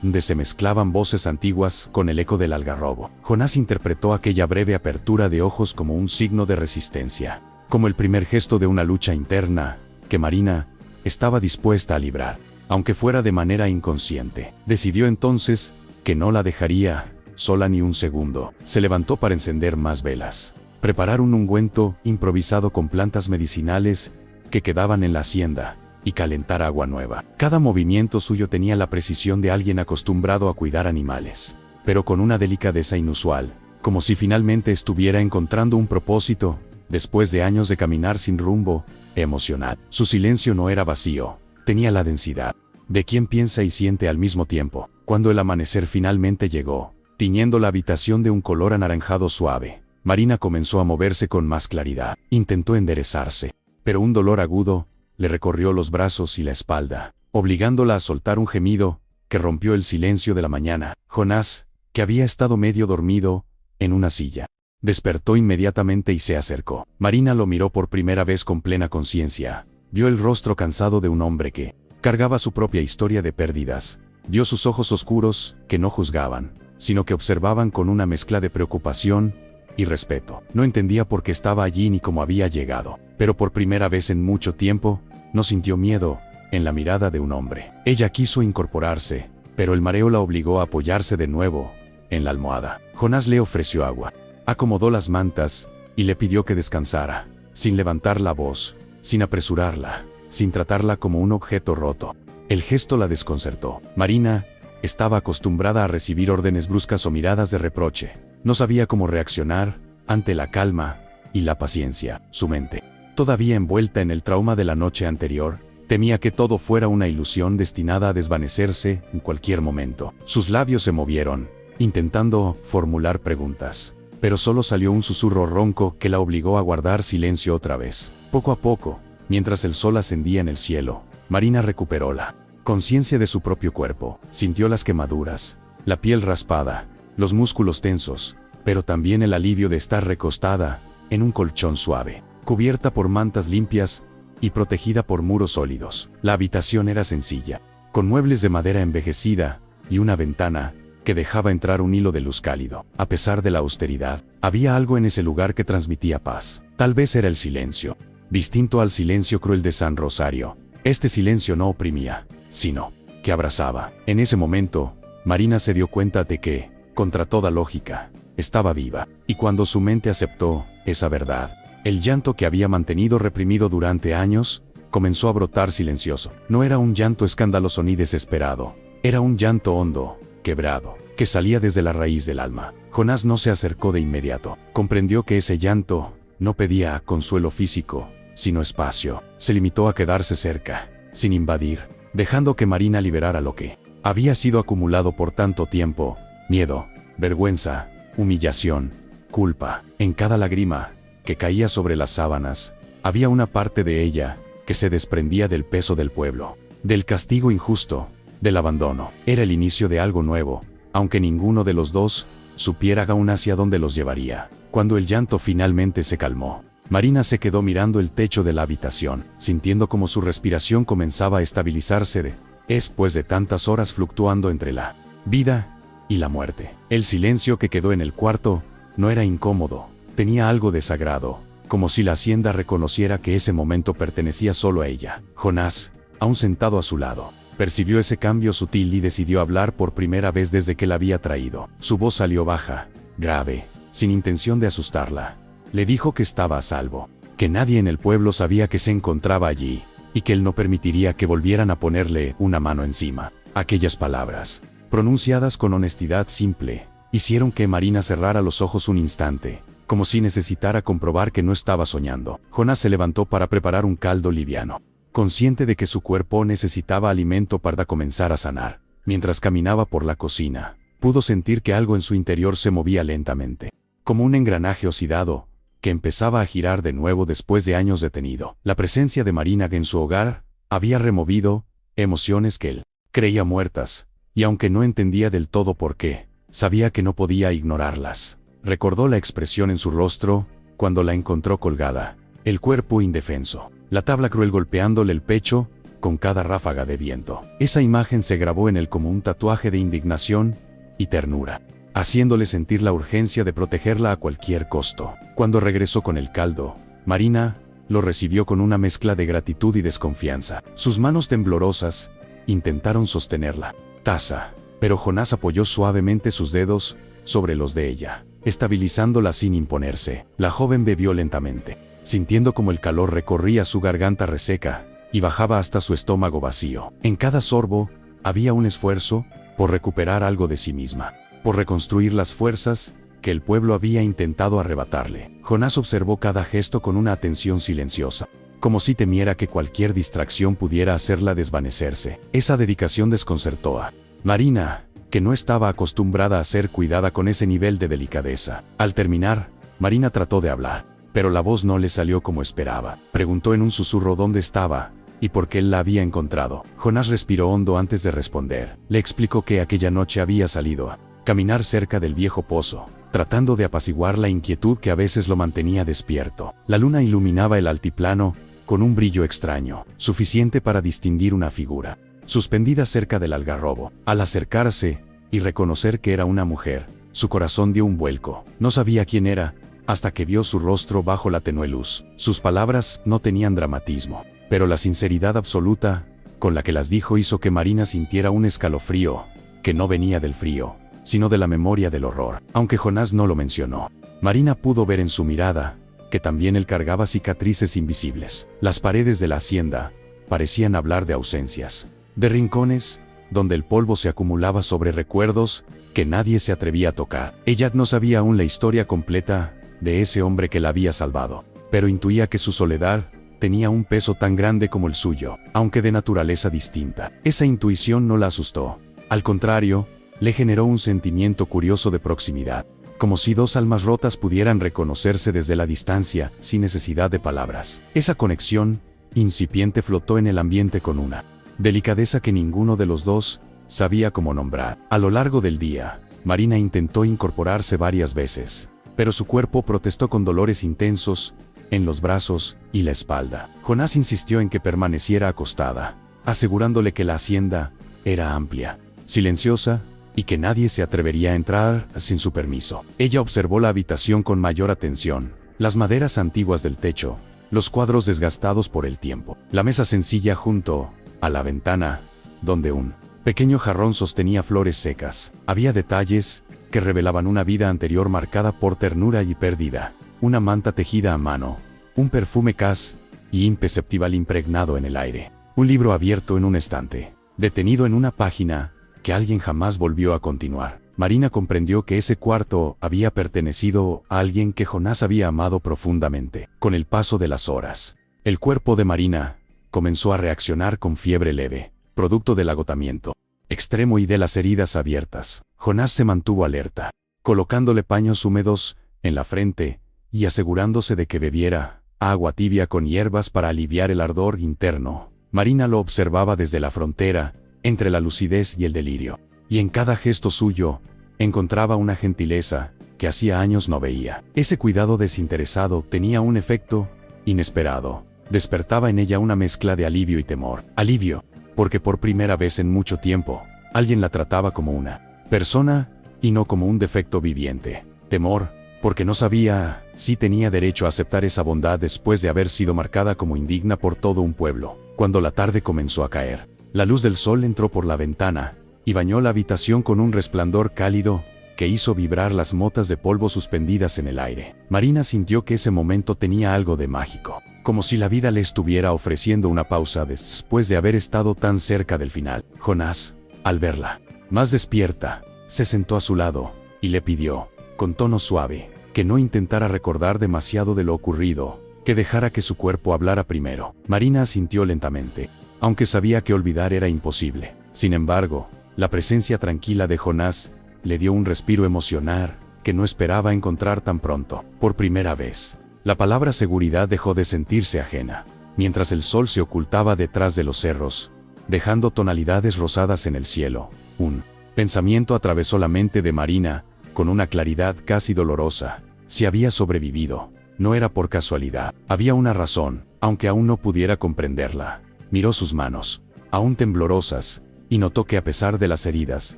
donde se mezclaban voces antiguas con el eco del algarrobo. Jonás interpretó aquella breve apertura de ojos como un signo de resistencia, como el primer gesto de una lucha interna que Marina estaba dispuesta a librar, aunque fuera de manera inconsciente. Decidió entonces que no la dejaría sola ni un segundo. Se levantó para encender más velas, preparar un ungüento improvisado con plantas medicinales que quedaban en la hacienda, y calentar agua nueva. Cada movimiento suyo tenía la precisión de alguien acostumbrado a cuidar animales, pero con una delicadeza inusual, como si finalmente estuviera encontrando un propósito, después de años de caminar sin rumbo emocional. Su silencio no era vacío, tenía la densidad de quien piensa y siente al mismo tiempo. Cuando el amanecer finalmente llegó, tiñendo la habitación de un color anaranjado suave, Marina comenzó a moverse con más claridad. Intentó enderezarse, pero un dolor agudo le recorrió los brazos y la espalda, obligándola a soltar un gemido que rompió el silencio de la mañana. Jonás, que había estado medio dormido en una silla, despertó inmediatamente y se acercó. Marina lo miró por primera vez con plena conciencia. Vio el rostro cansado de un hombre que cargaba su propia historia de pérdidas. Vio sus ojos oscuros, que no juzgaban, sino que observaban con una mezcla de preocupación y respeto. No entendía por qué estaba allí ni cómo había llegado, pero por primera vez en mucho tiempo, no sintió miedo en la mirada de un hombre. Ella quiso incorporarse, pero el mareo la obligó a apoyarse de nuevo en la almohada. Jonás le ofreció agua, acomodó las mantas y le pidió que descansara, sin levantar la voz, sin apresurarla, sin tratarla como un objeto roto. El gesto la desconcertó. Marina estaba acostumbrada a recibir órdenes bruscas o miradas de reproche, No sabía cómo reaccionar ante la calma y la paciencia. Su mente, todavía envuelta en el trauma de la noche anterior, temía que todo fuera una ilusión destinada a desvanecerse en cualquier momento. Sus labios se movieron, intentando formular preguntas, pero solo salió un susurro ronco que la obligó a guardar silencio otra vez. Poco a poco, mientras el sol ascendía en el cielo, Marina recuperó la conciencia de su propio cuerpo. Sintió las quemaduras, la piel raspada, los músculos tensos, pero también el alivio de estar recostada en un colchón suave, cubierta por mantas limpias y protegida por muros sólidos. La habitación era sencilla, con muebles de madera envejecida y una ventana que dejaba entrar un hilo de luz cálido. A pesar de la austeridad, había algo en ese lugar que transmitía paz. Tal vez era el silencio, distinto al silencio cruel de San Rosario. Este silencio no oprimía, sino que abrazaba. En ese momento, Marina se dio cuenta de que, contra toda lógica, estaba viva. Y cuando su mente aceptó esa verdad, el llanto que había mantenido reprimido durante años, comenzó a brotar silencioso. No era un llanto escandaloso ni desesperado, era un llanto hondo, quebrado, que salía desde la raíz del alma. Jonás no se acercó de inmediato. Comprendió que ese llanto no pedía consuelo físico, sino espacio. Se limitó a quedarse cerca, sin invadir, dejando que Marina liberara lo que había sido acumulado por tanto tiempo: miedo, vergüenza, humillación, culpa. En cada lágrima que caía sobre las sábanas, había una parte de ella que se desprendía del peso del pueblo, del castigo injusto, del abandono. Era el inicio de algo nuevo, aunque ninguno de los dos supiera aún hacia dónde los llevaría. Cuando el llanto finalmente se calmó, Marina se quedó mirando el techo de la habitación, sintiendo como su respiración comenzaba a estabilizarse después de tantas horas fluctuando entre la vida y la muerte. El silencio que quedó en el cuarto no era incómodo, tenía algo de sagrado, como si la hacienda reconociera que ese momento pertenecía solo a ella. Jonás, aún sentado a su lado, percibió ese cambio sutil y decidió hablar por primera vez desde que la había traído. Su voz salió baja, grave, sin intención de asustarla. Le dijo que estaba a salvo, que nadie en el pueblo sabía que se encontraba allí, y que él no permitiría que volvieran a ponerle una mano encima. Aquellas palabras, pronunciadas con honestidad simple, hicieron que Marina cerrara los ojos un instante, como si necesitara comprobar que no estaba soñando. Jonás se levantó para preparar un caldo liviano, consciente de que su cuerpo necesitaba alimento para comenzar a sanar. Mientras caminaba por la cocina, pudo sentir que algo en su interior se movía lentamente, como un engranaje oxidado, que empezaba a girar de nuevo después de años detenido. La presencia de Marina en su hogar había removido emociones que él creía muertas, y aunque no entendía del todo por qué, sabía que no podía ignorarlas. Recordó la expresión en su rostro cuando la encontró colgada, el cuerpo indefenso, la tabla cruel golpeándole el pecho con cada ráfaga de viento. Esa imagen se grabó en él como un tatuaje de indignación y ternura, haciéndole sentir la urgencia de protegerla a cualquier costo. Cuando regresó con el caldo, Marina lo recibió con una mezcla de gratitud y desconfianza. Sus manos temblorosas intentaron sostener la taza, pero Jonás apoyó suavemente sus dedos sobre los de ella, estabilizándola sin imponerse. La joven bebió lentamente, sintiendo como el calor recorría su garganta reseca y bajaba hasta su estómago vacío. En cada sorbo había un esfuerzo por recuperar algo de sí misma, por reconstruir las fuerzas que el pueblo había intentado arrebatarle. Jonás observó cada gesto con una atención silenciosa, como si temiera que cualquier distracción pudiera hacerla desvanecerse. Esa dedicación desconcertó a Marina, que no estaba acostumbrada a ser cuidada con ese nivel de delicadeza. Al terminar, Marina trató de hablar, pero la voz no le salió como esperaba. Preguntó en un susurro dónde estaba y por qué él la había encontrado. Jonás respiró hondo antes de responder. Le explicó que aquella noche había salido a caminar cerca del viejo pozo, tratando de apaciguar la inquietud que a veces lo mantenía despierto. La luna iluminaba el altiplano con un brillo extraño, suficiente para distinguir una figura suspendida cerca del algarrobo. Al acercarse y reconocer que era una mujer, su corazón dio un vuelco. No sabía quién era, hasta que vio su rostro bajo la tenue luz. Sus palabras no tenían dramatismo, pero la sinceridad absoluta con la que las dijo hizo que Marina sintiera un escalofrío, que no venía del frío, sino de la memoria del horror. Aunque Jonás no lo mencionó, Marina pudo ver en su mirada que también él cargaba cicatrices invisibles. Las paredes de la hacienda parecían hablar de ausencias, de rincones donde el polvo se acumulaba sobre recuerdos que nadie se atrevía a tocar. Ella no sabía aún la historia completa de ese hombre que la había salvado, pero intuía que su soledad tenía un peso tan grande como el suyo, aunque de naturaleza distinta. Esa intuición no la asustó. Al contrario, le generó un sentimiento curioso de proximidad, como si dos almas rotas pudieran reconocerse desde la distancia, sin necesidad de palabras. Esa conexión incipiente flotó en el ambiente con una delicadeza que ninguno de los dos sabía cómo nombrar. A lo largo del día, Marina intentó incorporarse varias veces, pero su cuerpo protestó con dolores intensos en los brazos y la espalda. Jonás insistió en que permaneciera acostada, asegurándole que la hacienda era amplia, silenciosa, y que nadie se atrevería a entrar sin su permiso. Ella observó la habitación con mayor atención, las maderas antiguas del techo, los cuadros desgastados por el tiempo, la mesa sencilla junto a la ventana, donde un pequeño jarrón sostenía flores secas. Había detalles que revelaban una vida anterior marcada por ternura y pérdida, una manta tejida a mano, un perfume casi imperceptible impregnado en el aire, un libro abierto en un estante, detenido en una página que alguien jamás volvió a continuar. Marina comprendió que ese cuarto había pertenecido a alguien que Jonás había amado profundamente. Con el paso de las horas, el cuerpo de Marina comenzó a reaccionar con fiebre leve, producto del agotamiento extremo y de las heridas abiertas. Jonás se mantuvo alerta, colocándole paños húmedos en la frente y asegurándose de que bebiera agua tibia con hierbas para aliviar el ardor interno. Marina lo observaba desde la frontera entre la lucidez y el delirio, y en cada gesto suyo encontraba una gentileza que hacía años no veía. Ese cuidado desinteresado tenía un efecto inesperado. Despertaba en ella una mezcla de alivio y temor. Alivio, porque por primera vez en mucho tiempo, alguien la trataba como una persona y no como un defecto viviente. Temor, porque no sabía si tenía derecho a aceptar esa bondad después de haber sido marcada como indigna por todo un pueblo. Cuando la tarde comenzó a caer, la luz del sol entró por la ventana y bañó la habitación con un resplandor cálido que hizo vibrar las motas de polvo suspendidas en el aire. Marina sintió que ese momento tenía algo de mágico, como si la vida le estuviera ofreciendo una pausa después de haber estado tan cerca del final. Jonás, al verla más despierta, se sentó a su lado y le pidió, con tono suave, que no intentara recordar demasiado de lo ocurrido, que dejara que su cuerpo hablara primero. Marina asintió lentamente, aunque sabía que olvidar era imposible. Sin embargo, la presencia tranquila de Jonás le dio un respiro emocional que no esperaba encontrar tan pronto. Por primera vez, la palabra seguridad dejó de sentirse ajena, mientras el sol se ocultaba detrás de los cerros, dejando tonalidades rosadas en el cielo. Un pensamiento atravesó la mente de Marina, con una claridad casi dolorosa. Si había sobrevivido, no era por casualidad. Había una razón, aunque aún no pudiera comprenderla. Miró sus manos, aún temblorosas, y notó que a pesar de las heridas,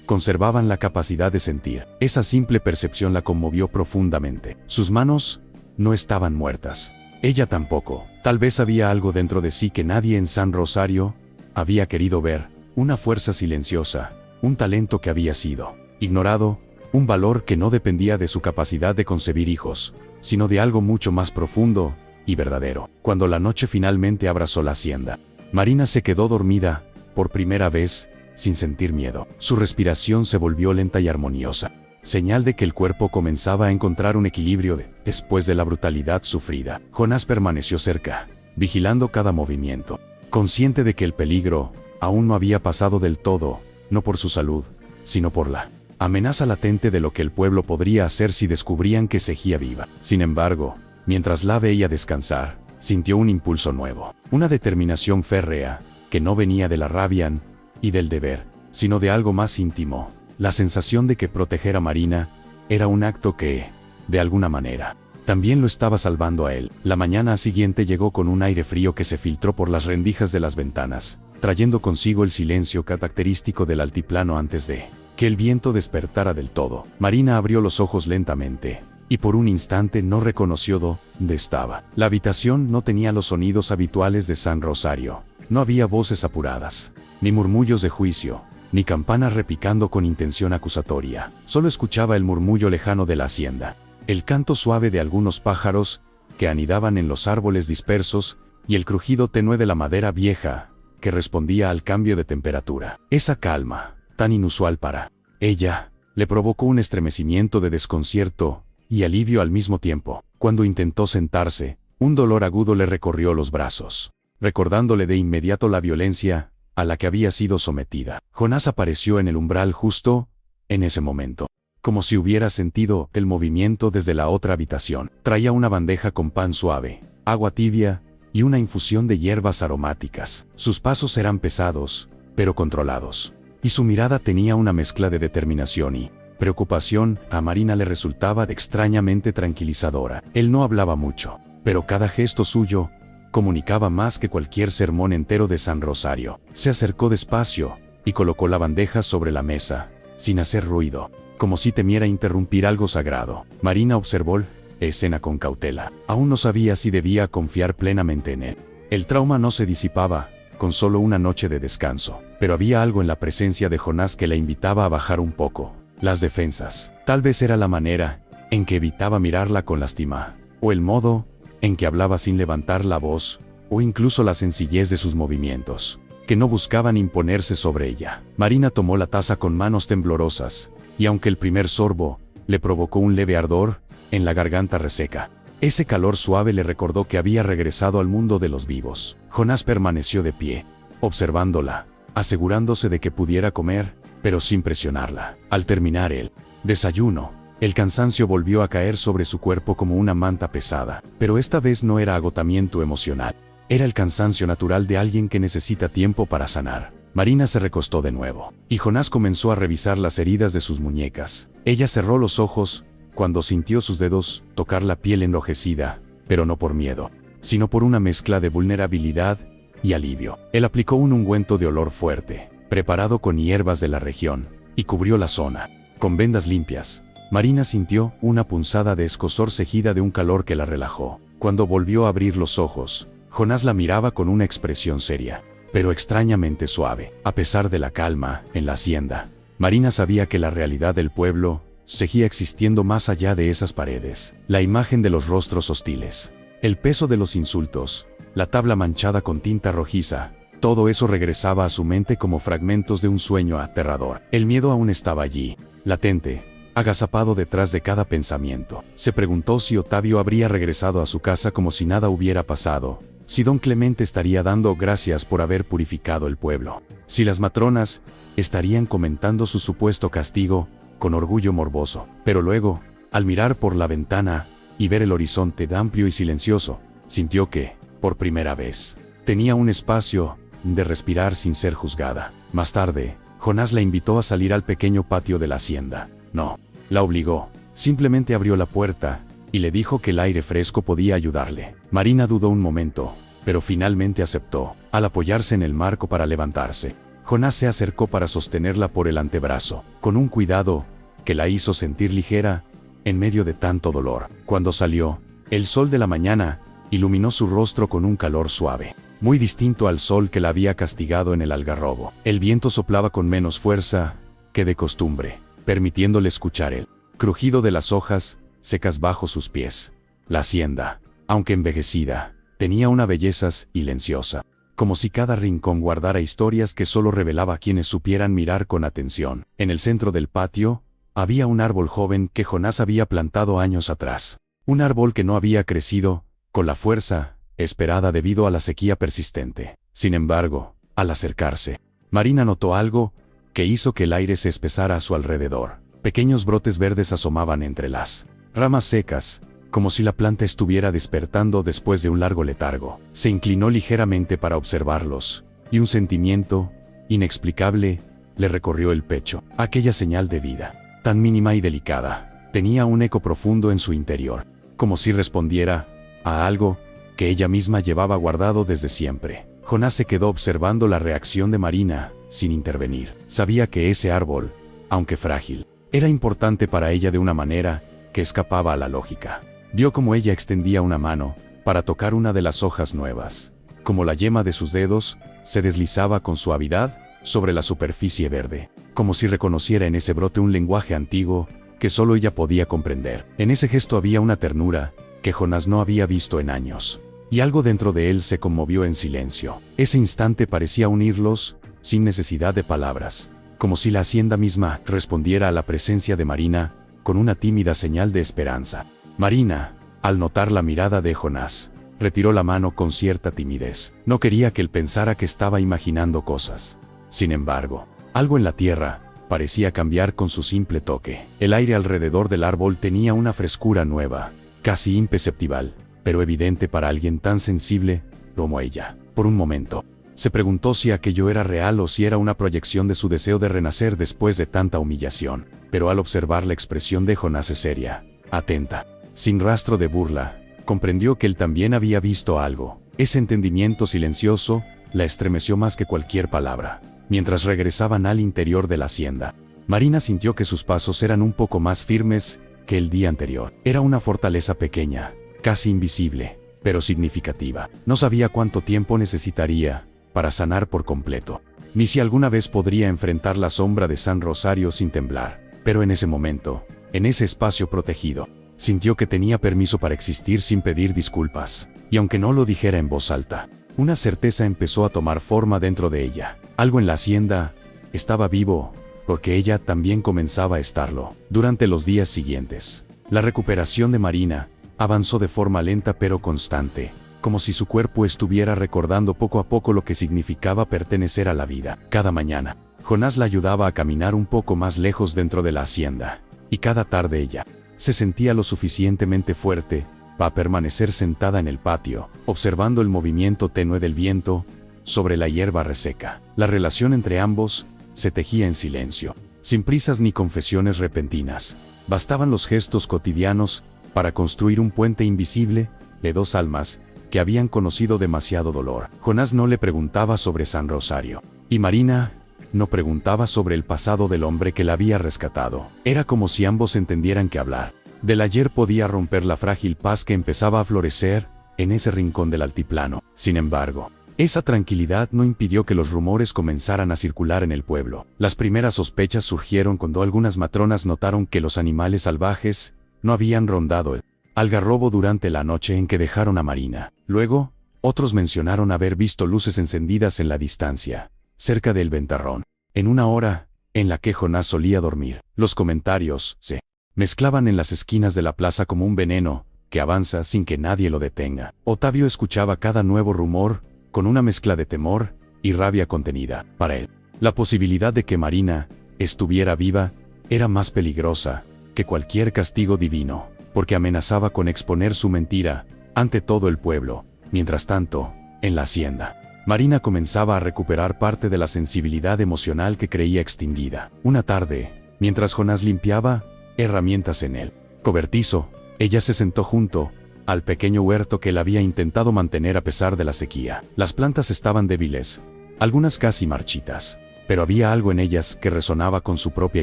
conservaban la capacidad de sentir. Esa simple percepción la conmovió profundamente. Sus manos no estaban muertas. Ella tampoco. Tal vez había algo dentro de sí que nadie en San Rosario había querido ver. Una fuerza silenciosa, un talento que había sido ignorado, un valor que no dependía de su capacidad de concebir hijos, sino de algo mucho más profundo y verdadero. Cuando la noche finalmente abrazó la hacienda, Marina se quedó dormida, por primera vez, sin sentir miedo. Su respiración se volvió lenta y armoniosa, señal de que el cuerpo comenzaba a encontrar un equilibrio después de la brutalidad sufrida. Jonás permaneció cerca, vigilando cada movimiento, consciente de que el peligro aún no había pasado del todo, no por su salud, sino por la amenaza latente de lo que el pueblo podría hacer si descubrían que seguía viva. Sin embargo, mientras la veía descansar, sintió un impulso nuevo, una determinación férrea, que no venía de la rabia y del deber, sino de algo más íntimo, la sensación de que proteger a Marina era un acto que, de alguna manera, también lo estaba salvando a él. La mañana siguiente llegó con un aire frío que se filtró por las rendijas de las ventanas, trayendo consigo el silencio característico del altiplano antes de que el viento despertara del todo. Marina abrió los ojos lentamente, y por un instante no reconoció dónde estaba. La habitación no tenía los sonidos habituales de San Rosario. No había voces apuradas, ni murmullos de juicio, ni campanas repicando con intención acusatoria. Solo escuchaba el murmullo lejano de la hacienda, el canto suave de algunos pájaros que anidaban en los árboles dispersos, y el crujido tenue de la madera vieja, que respondía al cambio de temperatura. Esa calma, tan inusual para ella, Le provocó un estremecimiento de desconcierto y alivio al mismo tiempo. Cuando intentó sentarse, un dolor agudo le recorrió los brazos, recordándole de inmediato la violencia a la que había sido sometida. Jonás apareció en el umbral justo en ese momento, como si hubiera sentido el movimiento desde la otra habitación. Traía una bandeja con pan suave, agua tibia y una infusión de hierbas aromáticas. Sus pasos eran pesados, pero controlados, y su mirada tenía una mezcla de determinación y preocupación. A Marina le resultaba extrañamente tranquilizadora. Él no hablaba mucho, pero cada gesto suyo comunicaba más que cualquier sermón entero de San Rosario. Se acercó despacio y colocó la bandeja sobre la mesa, sin hacer ruido, como si temiera interrumpir algo sagrado. Marina observó la escena con cautela. Aún no sabía si debía confiar plenamente en él. El trauma no se disipaba con solo una noche de descanso, pero había algo en la presencia de Jonás que la invitaba a bajar un poco las defensas. Tal vez era la manera en que evitaba mirarla con lástima, o el modo en que hablaba sin levantar la voz, o incluso la sencillez de sus movimientos, que no buscaban imponerse sobre ella. Marina tomó la taza con manos temblorosas, y aunque el primer sorbo le provocó un leve ardor en la garganta reseca, ese calor suave le recordó que había regresado al mundo de los vivos. Jonás permaneció de pie, observándola, asegurándose de que pudiera comer, pero sin presionarla. Al terminar el desayuno, el cansancio volvió a caer sobre su cuerpo como una manta pesada, pero esta vez no era agotamiento emocional. Era el cansancio natural de alguien que necesita tiempo para sanar. Marina se recostó de nuevo, y Jonás comenzó a revisar las heridas de sus muñecas. Ella cerró los ojos cuando sintió sus dedos tocar la piel enrojecida, pero no por miedo, sino por una mezcla de vulnerabilidad y alivio. Él aplicó un ungüento de olor fuerte, preparado con hierbas de la región, y cubrió la zona con vendas limpias. Marina sintió una punzada de escozor seguida de un calor que la relajó. Cuando volvió a abrir los ojos, Jonás la miraba con una expresión seria, pero extrañamente suave. A pesar de la calma en la hacienda, Marina sabía que la realidad del pueblo seguía existiendo más allá de esas paredes. La imagen de los rostros hostiles, el peso de los insultos, la tabla manchada con tinta rojiza, todo eso regresaba a su mente como fragmentos de un sueño aterrador. El miedo aún estaba allí, latente, agazapado detrás de cada pensamiento. Se preguntó si Otavio habría regresado a su casa como si nada hubiera pasado, si don Clemente estaría dando gracias por haber purificado el pueblo, si las matronas estarían comentando su supuesto castigo con orgullo morboso. Pero luego, al mirar por la ventana y ver el horizonte amplio y silencioso, sintió que, por primera vez, tenía un espacio de respirar sin ser juzgada. Más tarde, Jonás la invitó a salir al pequeño patio de la hacienda. No la obligó, simplemente abrió la puerta y le dijo que el aire fresco podía ayudarle. Marina dudó un momento, pero finalmente aceptó. Al apoyarse en el marco para levantarse, Jonás se acercó para sostenerla por el antebrazo, con un cuidado que la hizo sentir ligera en medio de tanto dolor. Cuando salió, el sol de la mañana iluminó su rostro con un calor suave, muy distinto al sol que la había castigado en el algarrobo. El viento soplaba con menos fuerza que de costumbre, permitiéndole escuchar el crujido de las hojas secas bajo sus pies. La hacienda, aunque envejecida, tenía una belleza silenciosa, como si cada rincón guardara historias que solo revelaba a quienes supieran mirar con atención. En el centro del patio, había un árbol joven que Jonás había plantado años atrás. Un árbol que no había crecido con la fuerza esperada debido a la sequía persistente. Sin embargo, al acercarse, Marina notó algo que hizo que el aire se espesara a su alrededor. Pequeños brotes verdes asomaban entre las ramas secas, como si la planta estuviera despertando después de un largo letargo. Se inclinó ligeramente para observarlos, y un sentimiento inexplicable le recorrió el pecho. Aquella señal de vida, tan mínima y delicada, tenía un eco profundo en su interior, como si respondiera a algo que ella misma llevaba guardado desde siempre. Jonás se quedó observando la reacción de Marina, sin intervenir. Sabía que ese árbol, aunque frágil, era importante para ella de una manera que escapaba a la lógica. Vio cómo ella extendía una mano para tocar una de las hojas nuevas, como la yema de sus dedos se deslizaba con suavidad sobre la superficie verde, como si reconociera en ese brote un lenguaje antiguo que solo ella podía comprender. En ese gesto había una ternura que Jonás no había visto en años, y algo dentro de él se conmovió en silencio. Ese instante parecía unirlos, sin necesidad de palabras. como si la hacienda misma respondiera a la presencia de Marina con una tímida señal de esperanza. Marina, al notar la mirada de Jonás, retiró la mano con cierta timidez. No quería que él pensara que estaba imaginando cosas. Sin embargo, algo en la tierra parecía cambiar con su simple toque. El aire alrededor del árbol tenía una frescura nueva, casi imperceptible, pero evidente para alguien tan sensible como ella. Por un momento, se preguntó si aquello era real o si era una proyección de su deseo de renacer después de tanta humillación. Pero al observar la expresión de Jonás seria, atenta, sin rastro de burla, comprendió que él también había visto algo. Ese entendimiento silencioso la estremeció más que cualquier palabra. Mientras regresaban al interior de la hacienda, Marina sintió que sus pasos eran un poco más firmes que el día anterior. Era una fortaleza pequeña, casi invisible, pero significativa. No sabía cuánto tiempo necesitaría para sanar por completo, ni si alguna vez podría enfrentar la sombra de San Rosario sin temblar. Pero en ese momento, en ese espacio protegido, sintió que tenía permiso para existir sin pedir disculpas, y aunque no lo dijera en voz alta, una certeza empezó a tomar forma dentro de ella. Algo en la hacienda estaba vivo, porque ella también comenzaba a estarlo. Durante los días siguientes, la recuperación de Marina avanzó de forma lenta pero constante, como si su cuerpo estuviera recordando poco a poco lo que significaba pertenecer a la vida. Cada mañana, Jonás la ayudaba a caminar un poco más lejos dentro de la hacienda, y cada tarde ella se sentía lo suficientemente fuerte para permanecer sentada en el patio, observando el movimiento tenue del viento sobre la hierba reseca. La relación entre ambos se tejía en silencio, sin prisas ni confesiones repentinas. Bastaban los gestos cotidianos para construir un puente invisible de dos almas que habían conocido demasiado dolor. Jonás no le preguntaba sobre San Rosario, y Marina no preguntaba sobre el pasado del hombre que la había rescatado. Era como si ambos entendieran que hablar del ayer podía romper la frágil paz que empezaba a florecer en ese rincón del altiplano. Sin embargo, esa tranquilidad no impidió que los rumores comenzaran a circular en el pueblo. Las primeras sospechas surgieron cuando algunas matronas notaron que los animales salvajes no habían rondado el algarrobo durante la noche en que dejaron a Marina. Luego, otros mencionaron haber visto luces encendidas en la distancia, cerca del ventarrón, en una hora en la que Jonás solía dormir. Los comentarios se mezclaban en las esquinas de la plaza como un veneno que avanza sin que nadie lo detenga. Otavio escuchaba cada nuevo rumor con una mezcla de temor y rabia contenida. Para él, la posibilidad de que Marina estuviera viva era más peligrosa que cualquier castigo divino, porque amenazaba con exponer su mentira ante todo el pueblo. Mientras tanto, en la hacienda, Marina comenzaba a recuperar parte de la sensibilidad emocional que creía extinguida. Una tarde, mientras Jonás limpiaba herramientas en el cobertizo, ella se sentó junto al pequeño huerto que él había intentado mantener a pesar de la sequía. Las plantas estaban débiles, algunas casi marchitas, pero había algo en ellas que resonaba con su propia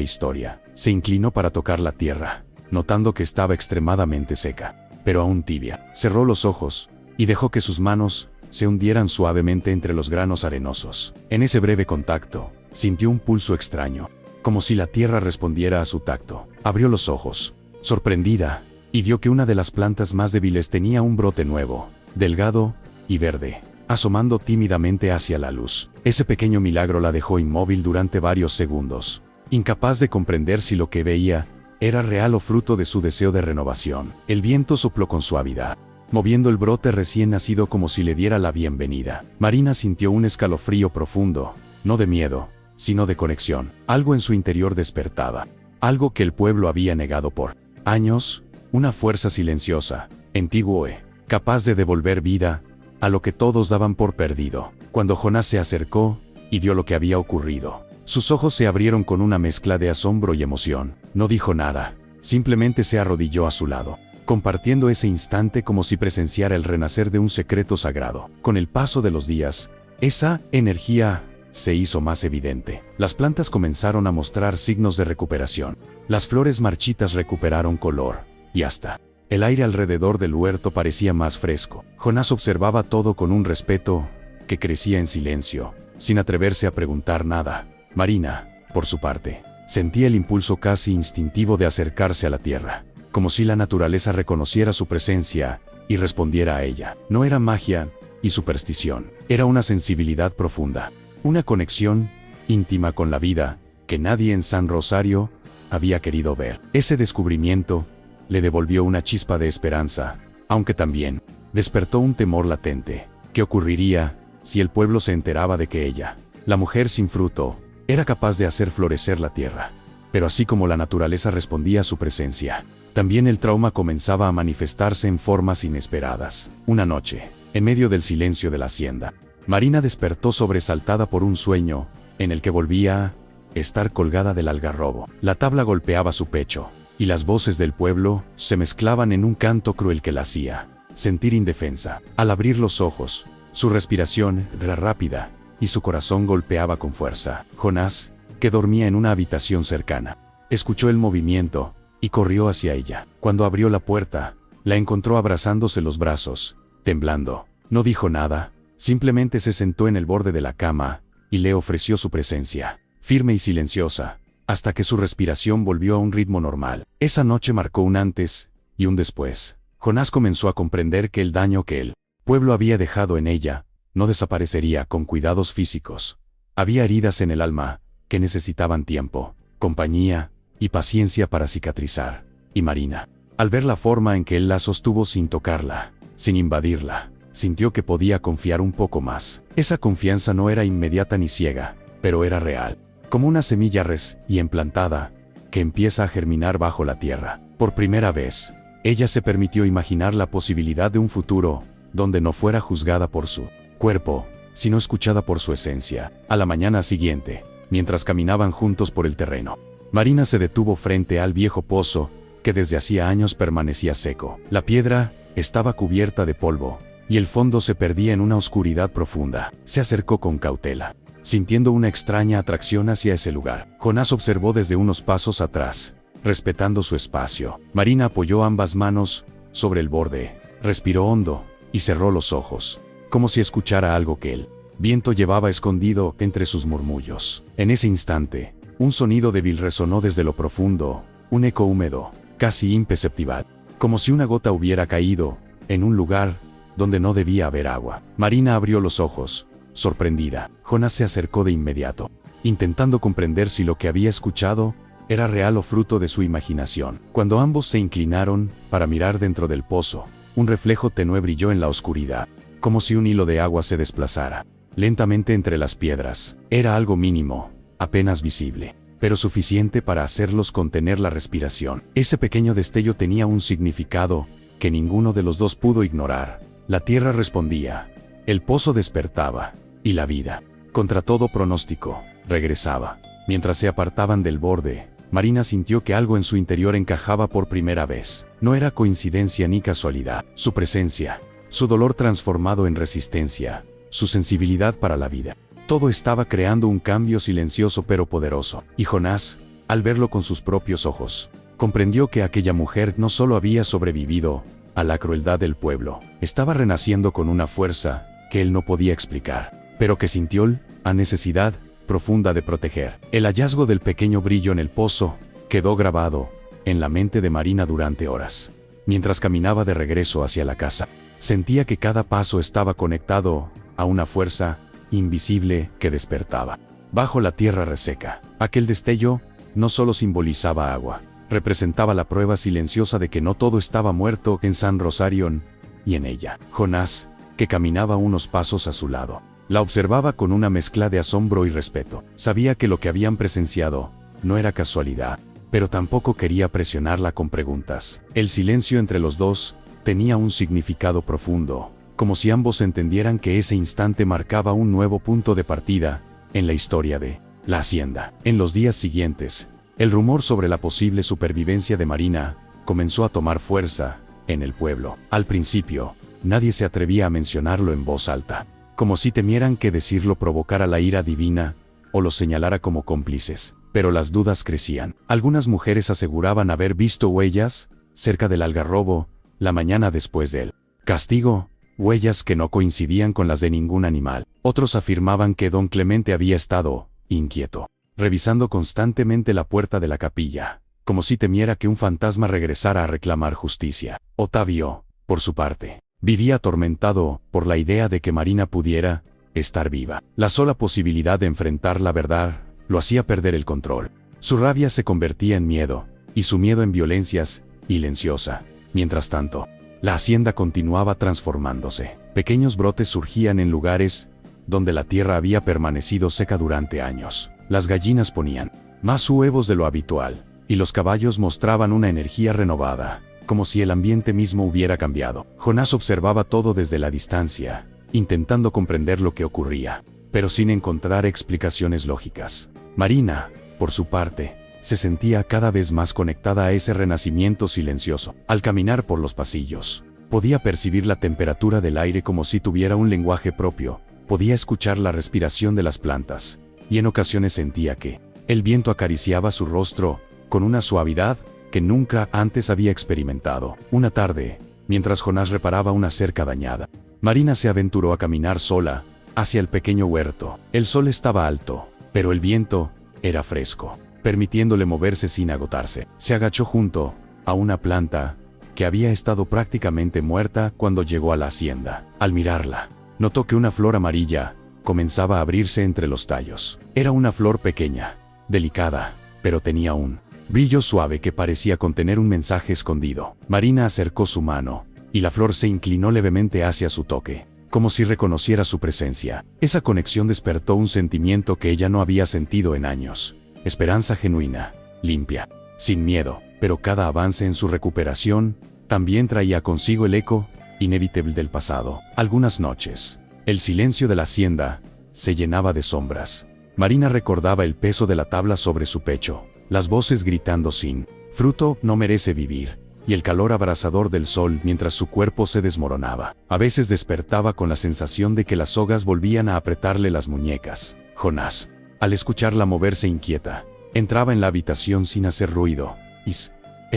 historia. Se inclinó para tocar la tierra, notando que estaba extremadamente seca, pero aún tibia. Cerró los ojos y dejó que sus manos se hundieran suavemente entre los granos arenosos. En ese breve contacto, sintió un pulso extraño, como si la tierra respondiera a su tacto. Abrió los ojos, sorprendida, y vio que una de las plantas más débiles tenía un brote nuevo, delgado y verde, asomando tímidamente hacia la luz. Ese pequeño milagro la dejó inmóvil durante varios segundos, incapaz de comprender si lo que veía era real o fruto de su deseo de renovación. El viento sopló con suavidad, moviendo el brote recién nacido como si le diera la bienvenida. Marina sintió un escalofrío profundo, no de miedo, sino de conexión. Algo en su interior despertaba, algo que el pueblo había negado por años, una fuerza silenciosa, antigua, capaz de devolver vida a lo que todos daban por perdido. Cuando Jonás se acercó y vio lo que había ocurrido, sus ojos se abrieron con una mezcla de asombro y emoción. No dijo nada, simplemente se arrodilló a su lado, compartiendo ese instante como si presenciara el renacer de un secreto sagrado. Con el paso de los días, esa energía se hizo más evidente. Las plantas comenzaron a mostrar signos de recuperación. Las flores marchitas recuperaron color, y hasta el aire alrededor del huerto parecía más fresco. Jonás observaba todo con un respeto que crecía en silencio, sin atreverse a preguntar nada. Marina, por su parte, sentía el impulso casi instintivo de acercarse a la tierra, como si la naturaleza reconociera su presencia y respondiera a ella. No era magia y superstición, era una sensibilidad profunda, una conexión íntima con la vida que nadie en San Rosario había querido ver. Ese descubrimiento le devolvió una chispa de esperanza, aunque también despertó un temor latente. ¿Qué ocurriría si el pueblo se enteraba de que ella, la mujer sin fruto, era capaz de hacer florecer la tierra? Pero así como la naturaleza respondía a su presencia, también el trauma comenzaba a manifestarse en formas inesperadas. Una noche, en medio del silencio de la hacienda, Marina despertó sobresaltada por un sueño, en el que volvía a estar colgada del algarrobo. La tabla golpeaba su pecho, y las voces del pueblo se mezclaban en un canto cruel que la hacía sentir indefensa. Al abrir los ojos, su respiración era rápida, y su corazón golpeaba con fuerza. Jonás, que dormía en una habitación cercana, escuchó el movimiento, y corrió hacia ella. Cuando abrió la puerta, la encontró abrazándose los brazos, temblando. No dijo nada, simplemente se sentó en el borde de la cama, y le ofreció su presencia, firme y silenciosa, hasta que su respiración volvió a un ritmo normal. Esa noche marcó un antes y un después. Jonás comenzó a comprender que el daño que el pueblo había dejado en ella no desaparecería con cuidados físicos. Había heridas en el alma que necesitaban tiempo, compañía y paciencia para cicatrizar. Y Marina, al ver la forma en que él la sostuvo sin tocarla, sin invadirla, sintió que podía confiar un poco más. Esa confianza no era inmediata ni ciega, pero era real, como una semilla recién plantada que empieza a germinar bajo la tierra. Por primera vez, ella se permitió imaginar la posibilidad de un futuro donde no fuera juzgada por su cuerpo, sino escuchada por su esencia. A la mañana siguiente, mientras caminaban juntos por el terreno, Marina se detuvo frente al viejo pozo, que desde hacía años permanecía seco. La piedra estaba cubierta de polvo, y el fondo se perdía en una oscuridad profunda. Se acercó con cautela, sintiendo una extraña atracción hacia ese lugar. Jonás observó desde unos pasos atrás, respetando su espacio. Marina apoyó ambas manos sobre el borde, respiró hondo, y cerró los ojos, como si escuchara algo que el viento llevaba escondido entre sus murmullos. En ese instante, un sonido débil resonó desde lo profundo, un eco húmedo, casi imperceptible, como si una gota hubiera caído en un lugar donde no debía haber agua. Marina abrió los ojos, sorprendida. Jonás se acercó de inmediato, intentando comprender si lo que había escuchado era real o fruto de su imaginación. Cuando ambos se inclinaron para mirar dentro del pozo, un reflejo tenue brilló en la oscuridad, como si un hilo de agua se desplazara lentamente entre las piedras. Era algo mínimo, apenas visible, pero suficiente para hacerlos contener la respiración. Ese pequeño destello tenía un significado que ninguno de los dos pudo ignorar. La tierra respondía, el pozo despertaba, y la vida, contra todo pronóstico, regresaba. Mientras se apartaban del borde, Marina sintió que algo en su interior encajaba por primera vez. No era coincidencia ni casualidad. Su presencia, su dolor transformado en resistencia, su sensibilidad para la vida. Todo estaba creando un cambio silencioso pero poderoso. Y Jonás, al verlo con sus propios ojos, comprendió que aquella mujer no solo había sobrevivido a la crueldad del pueblo, estaba renaciendo con una fuerza que él no podía explicar, pero que sintió la necesidad profunda de proteger. El hallazgo del pequeño brillo en el pozo quedó grabado en la mente de Marina durante horas. Mientras caminaba de regreso hacia la casa, sentía que cada paso estaba conectado a una fuerza invisible que despertaba bajo la tierra reseca. Aquel destello no solo simbolizaba agua, representaba la prueba silenciosa de que no todo estaba muerto en San Rosario y en ella. Jonás, que caminaba unos pasos a su lado, la observaba con una mezcla de asombro y respeto. Sabía que lo que habían presenciado no era casualidad, pero tampoco quería presionarla con preguntas. El silencio entre los dos tenía un significado profundo, como si ambos entendieran que ese instante marcaba un nuevo punto de partida en la historia de la hacienda. En los días siguientes, el rumor sobre la posible supervivencia de Marina comenzó a tomar fuerza en el pueblo. Al principio, nadie se atrevía a mencionarlo en voz alta, como si temieran que decirlo provocara la ira divina o los señalara como cómplices. Pero las dudas crecían. Algunas mujeres aseguraban haber visto huellas cerca del algarrobo la mañana después del castigo, huellas que no coincidían con las de ningún animal. Otros afirmaban que don Clemente había estado inquieto, revisando constantemente la puerta de la capilla, como si temiera que un fantasma regresara a reclamar justicia. Otavio, por su parte, vivía atormentado por la idea de que Marina pudiera estar viva. La sola posibilidad de enfrentar la verdad lo hacía perder el control. Su rabia se convertía en miedo, y su miedo en violencias, silenciosa. Mientras tanto, la hacienda continuaba transformándose. Pequeños brotes surgían en lugares donde la tierra había permanecido seca durante años. Las gallinas ponían más huevos de lo habitual, y los caballos mostraban una energía renovada, como si el ambiente mismo hubiera cambiado. Jonás observaba todo desde la distancia, intentando comprender lo que ocurría, pero sin encontrar explicaciones lógicas. Marina, por su parte, se sentía cada vez más conectada a ese renacimiento silencioso. Al caminar por los pasillos, podía percibir la temperatura del aire como si tuviera un lenguaje propio, podía escuchar la respiración de las plantas, y en ocasiones sentía que el viento acariciaba su rostro con una suavidad que nunca antes había experimentado. Una tarde, mientras Jonás reparaba una cerca dañada, Marina se aventuró a caminar sola hacia el pequeño huerto. El sol estaba alto, pero el viento era fresco, permitiéndole moverse sin agotarse. Se agachó junto a una planta que había estado prácticamente muerta cuando llegó a la hacienda. Al mirarla, notó que una flor amarilla comenzaba a abrirse entre los tallos. Era una flor pequeña, delicada, pero tenía un brillo suave que parecía contener un mensaje escondido. Marina acercó su mano, y la flor se inclinó levemente hacia su toque, como si reconociera su presencia. Esa conexión despertó un sentimiento que ella no había sentido en años. Esperanza genuina, limpia, sin miedo, pero cada avance en su recuperación también traía consigo el eco inevitable del pasado. Algunas noches, el silencio de la hacienda se llenaba de sombras. Marina recordaba el peso de la tabla sobre su pecho, las voces gritando sin fruto no merece vivir, y el calor abrasador del sol mientras su cuerpo se desmoronaba. A veces despertaba con la sensación de que las sogas volvían a apretarle las muñecas. Jonás, al escucharla moverse inquieta, entraba en la habitación sin hacer ruido, y se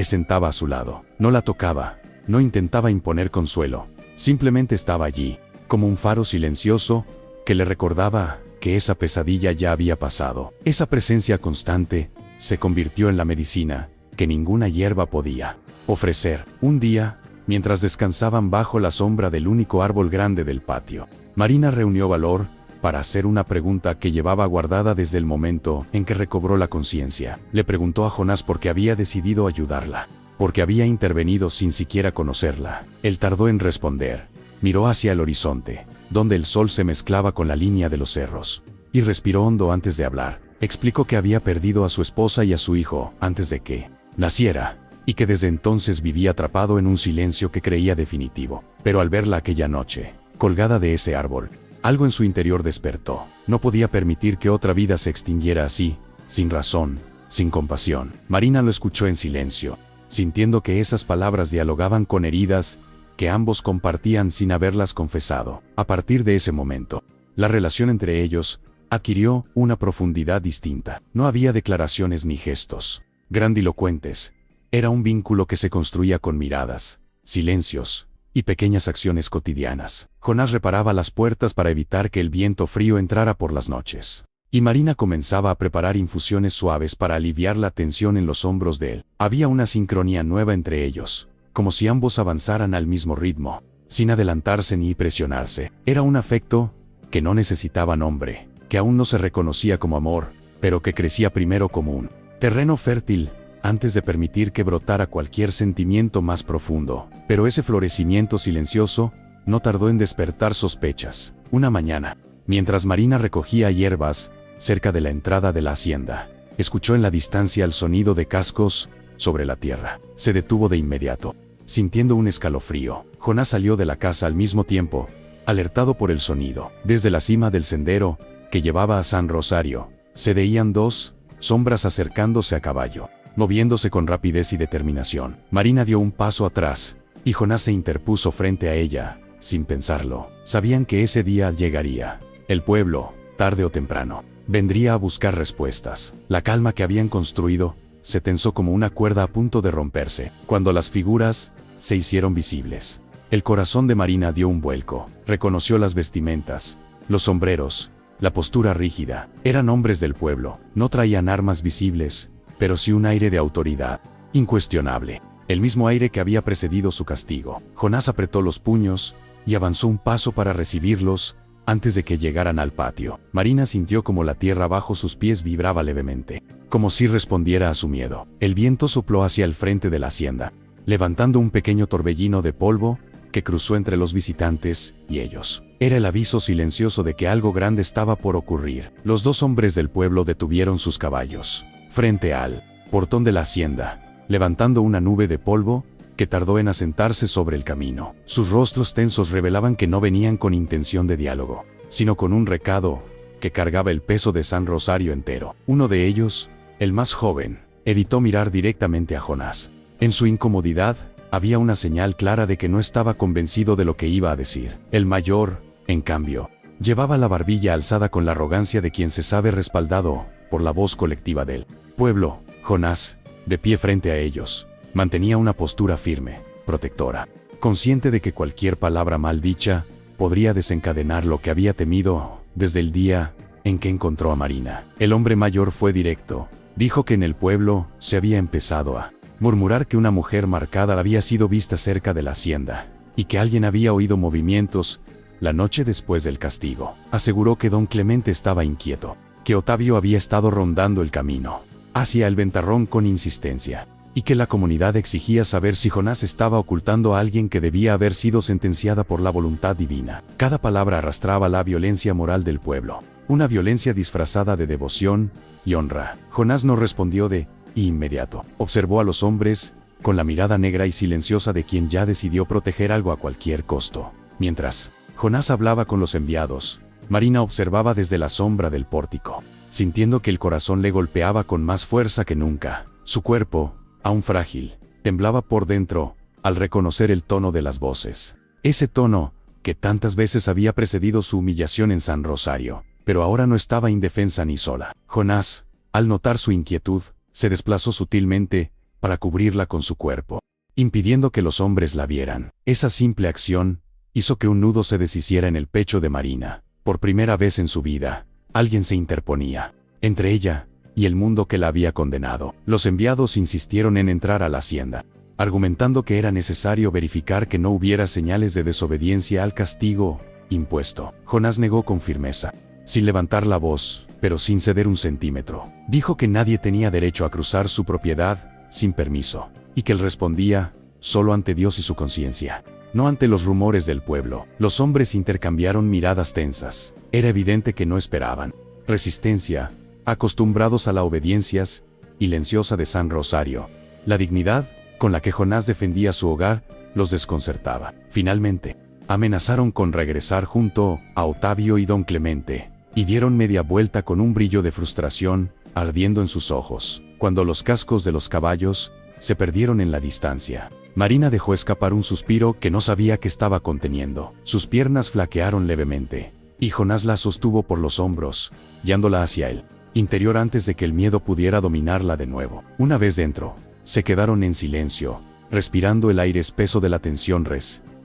sentaba a su lado. No la tocaba, no intentaba imponer consuelo, simplemente estaba allí, como un faro silencioso que le recordaba que esa pesadilla ya había pasado. Esa presencia constante se convirtió en la medicina que ninguna hierba podía ofrecer. Un día, mientras descansaban bajo la sombra del único árbol grande del patio, Marina reunió valor para hacer una pregunta que llevaba guardada desde el momento en que recobró la conciencia. Le preguntó a Jonás por qué había decidido ayudarla, porque había intervenido sin siquiera conocerla. Él tardó en responder, miró hacia el horizonte, donde el sol se mezclaba con la línea de los cerros, y respiró hondo antes de hablar. Explicó que había perdido a su esposa y a su hijo antes de que naciera, y que desde entonces vivía atrapado en un silencio que creía definitivo. Pero al verla aquella noche, colgada de ese árbol, algo en su interior despertó. No podía permitir que otra vida se extinguiera así, sin razón, sin compasión. Marina lo escuchó en silencio, sintiendo que esas palabras dialogaban con heridas que ambos compartían sin haberlas confesado. A partir de ese momento, la relación entre ellos adquirió una profundidad distinta. No había declaraciones ni gestos grandilocuentes. Era un vínculo que se construía con miradas, silencios y pequeñas acciones cotidianas. Jonás reparaba las puertas para evitar que el viento frío entrara por las noches, y Marina comenzaba a preparar infusiones suaves para aliviar la tensión en los hombros de él. Había una sincronía nueva entre ellos, como si ambos avanzaran al mismo ritmo, sin adelantarse ni presionarse. Era un afecto que no necesitaba nombre, que aún no se reconocía como amor, pero que crecía primero como un terreno fértil, antes de permitir que brotara cualquier sentimiento más profundo. Pero ese florecimiento silencioso no tardó en despertar sospechas. Una mañana, mientras Marina recogía hierbas cerca de la entrada de la hacienda, escuchó en la distancia el sonido de cascos sobre la tierra. Se detuvo de inmediato, sintiendo un escalofrío. Jonás salió de la casa al mismo tiempo, alertado por el sonido. Desde la cima del sendero que llevaba a San Rosario, se veían dos sombras acercándose a caballo, moviéndose con rapidez y determinación. Marina dio un paso atrás, y Jonás se interpuso frente a ella, sin pensarlo. Sabían que ese día llegaría. El pueblo, tarde o temprano, vendría a buscar respuestas. La calma que habían construido se tensó como una cuerda a punto de romperse, cuando las figuras se hicieron visibles. El corazón de Marina dio un vuelco. Reconoció las vestimentas, los sombreros, la postura rígida. Eran hombres del pueblo. No traían armas visibles, pero sí un aire de autoridad incuestionable, el mismo aire que había precedido su castigo. Jonás apretó los puños y avanzó un paso para recibirlos, Antes de que llegaran al patio, Marina sintió como la tierra bajo sus pies vibraba levemente, como si respondiera a su miedo. El viento sopló hacia el frente de la hacienda, levantando un pequeño torbellino de polvo que cruzó entre los visitantes y ellos. Era el aviso silencioso de que algo grande estaba por ocurrir. Los dos hombres del pueblo detuvieron sus caballos frente al portón de la hacienda, levantando una nube de polvo que tardó en asentarse sobre el camino. Sus rostros tensos revelaban que no venían con intención de diálogo, sino con un recado que cargaba el peso de San Rosario entero. Uno de ellos, el más joven, evitó mirar directamente a Jonás. En su incomodidad, había una señal clara de que no estaba convencido de lo que iba a decir. El mayor, en cambio, llevaba la barbilla alzada con la arrogancia de quien se sabe respaldado por la voz colectiva del pueblo. Jonás, de pie frente a ellos, mantenía una postura firme, protectora, consciente de que cualquier palabra mal dicha podría desencadenar lo que había temido desde el día en que encontró a Marina. El hombre mayor fue directo. Dijo que en el pueblo se había empezado a murmurar que una mujer marcada había sido vista cerca de la hacienda, y que alguien había oído movimientos la noche después del castigo. Aseguró que don Clemente estaba inquieto, que Otavio había estado rondando el camino hacia el ventarrón con insistencia, y que la comunidad exigía saber si Jonás estaba ocultando a alguien que debía haber sido sentenciada por la voluntad divina. Cada palabra arrastraba la violencia moral del pueblo, una violencia disfrazada de devoción y honra. Jonás no respondió de inmediato. Observó a los hombres con la mirada negra y silenciosa de quien ya decidió proteger algo a cualquier costo. Mientras Jonás hablaba con los enviados, Marina observaba desde la sombra del pórtico, sintiendo que el corazón le golpeaba con más fuerza que nunca. Su cuerpo, aún frágil, temblaba por dentro al reconocer el tono de las voces. Ese tono que tantas veces había precedido su humillación en San Rosario, pero ahora no estaba indefensa ni sola. Jonás, al notar su inquietud, se desplazó sutilmente para cubrirla con su cuerpo, impidiendo que los hombres la vieran. Esa simple acción hizo que un nudo se deshiciera en el pecho de Marina. Por primera vez en su vida, alguien se interponía entre ella y el mundo que la había condenado. Los enviados insistieron en entrar a la hacienda, argumentando que era necesario verificar que no hubiera señales de desobediencia al castigo impuesto. Jonás negó con firmeza, sin levantar la voz, pero sin ceder un centímetro. Dijo que nadie tenía derecho a cruzar su propiedad sin permiso, y que él respondía solo ante Dios y su conciencia, no ante los rumores del pueblo. Los hombres intercambiaron miradas tensas. Era evidente que no esperaban resistencia, acostumbrados a la obediencia silenciosa de San Rosario. La dignidad con la que Jonás defendía su hogar los desconcertaba. Finalmente, amenazaron con regresar junto a Otavio y don Clemente, y dieron media vuelta con un brillo de frustración ardiendo en sus ojos. Cuando los cascos de los caballos se perdieron en la distancia, Marina dejó escapar un suspiro que no sabía que estaba conteniendo. Sus piernas flaquearon levemente, y Jonás la sostuvo por los hombros, guiándola hacia el interior antes de que el miedo pudiera dominarla de nuevo. Una vez dentro, se quedaron en silencio, respirando el aire espeso de la tensión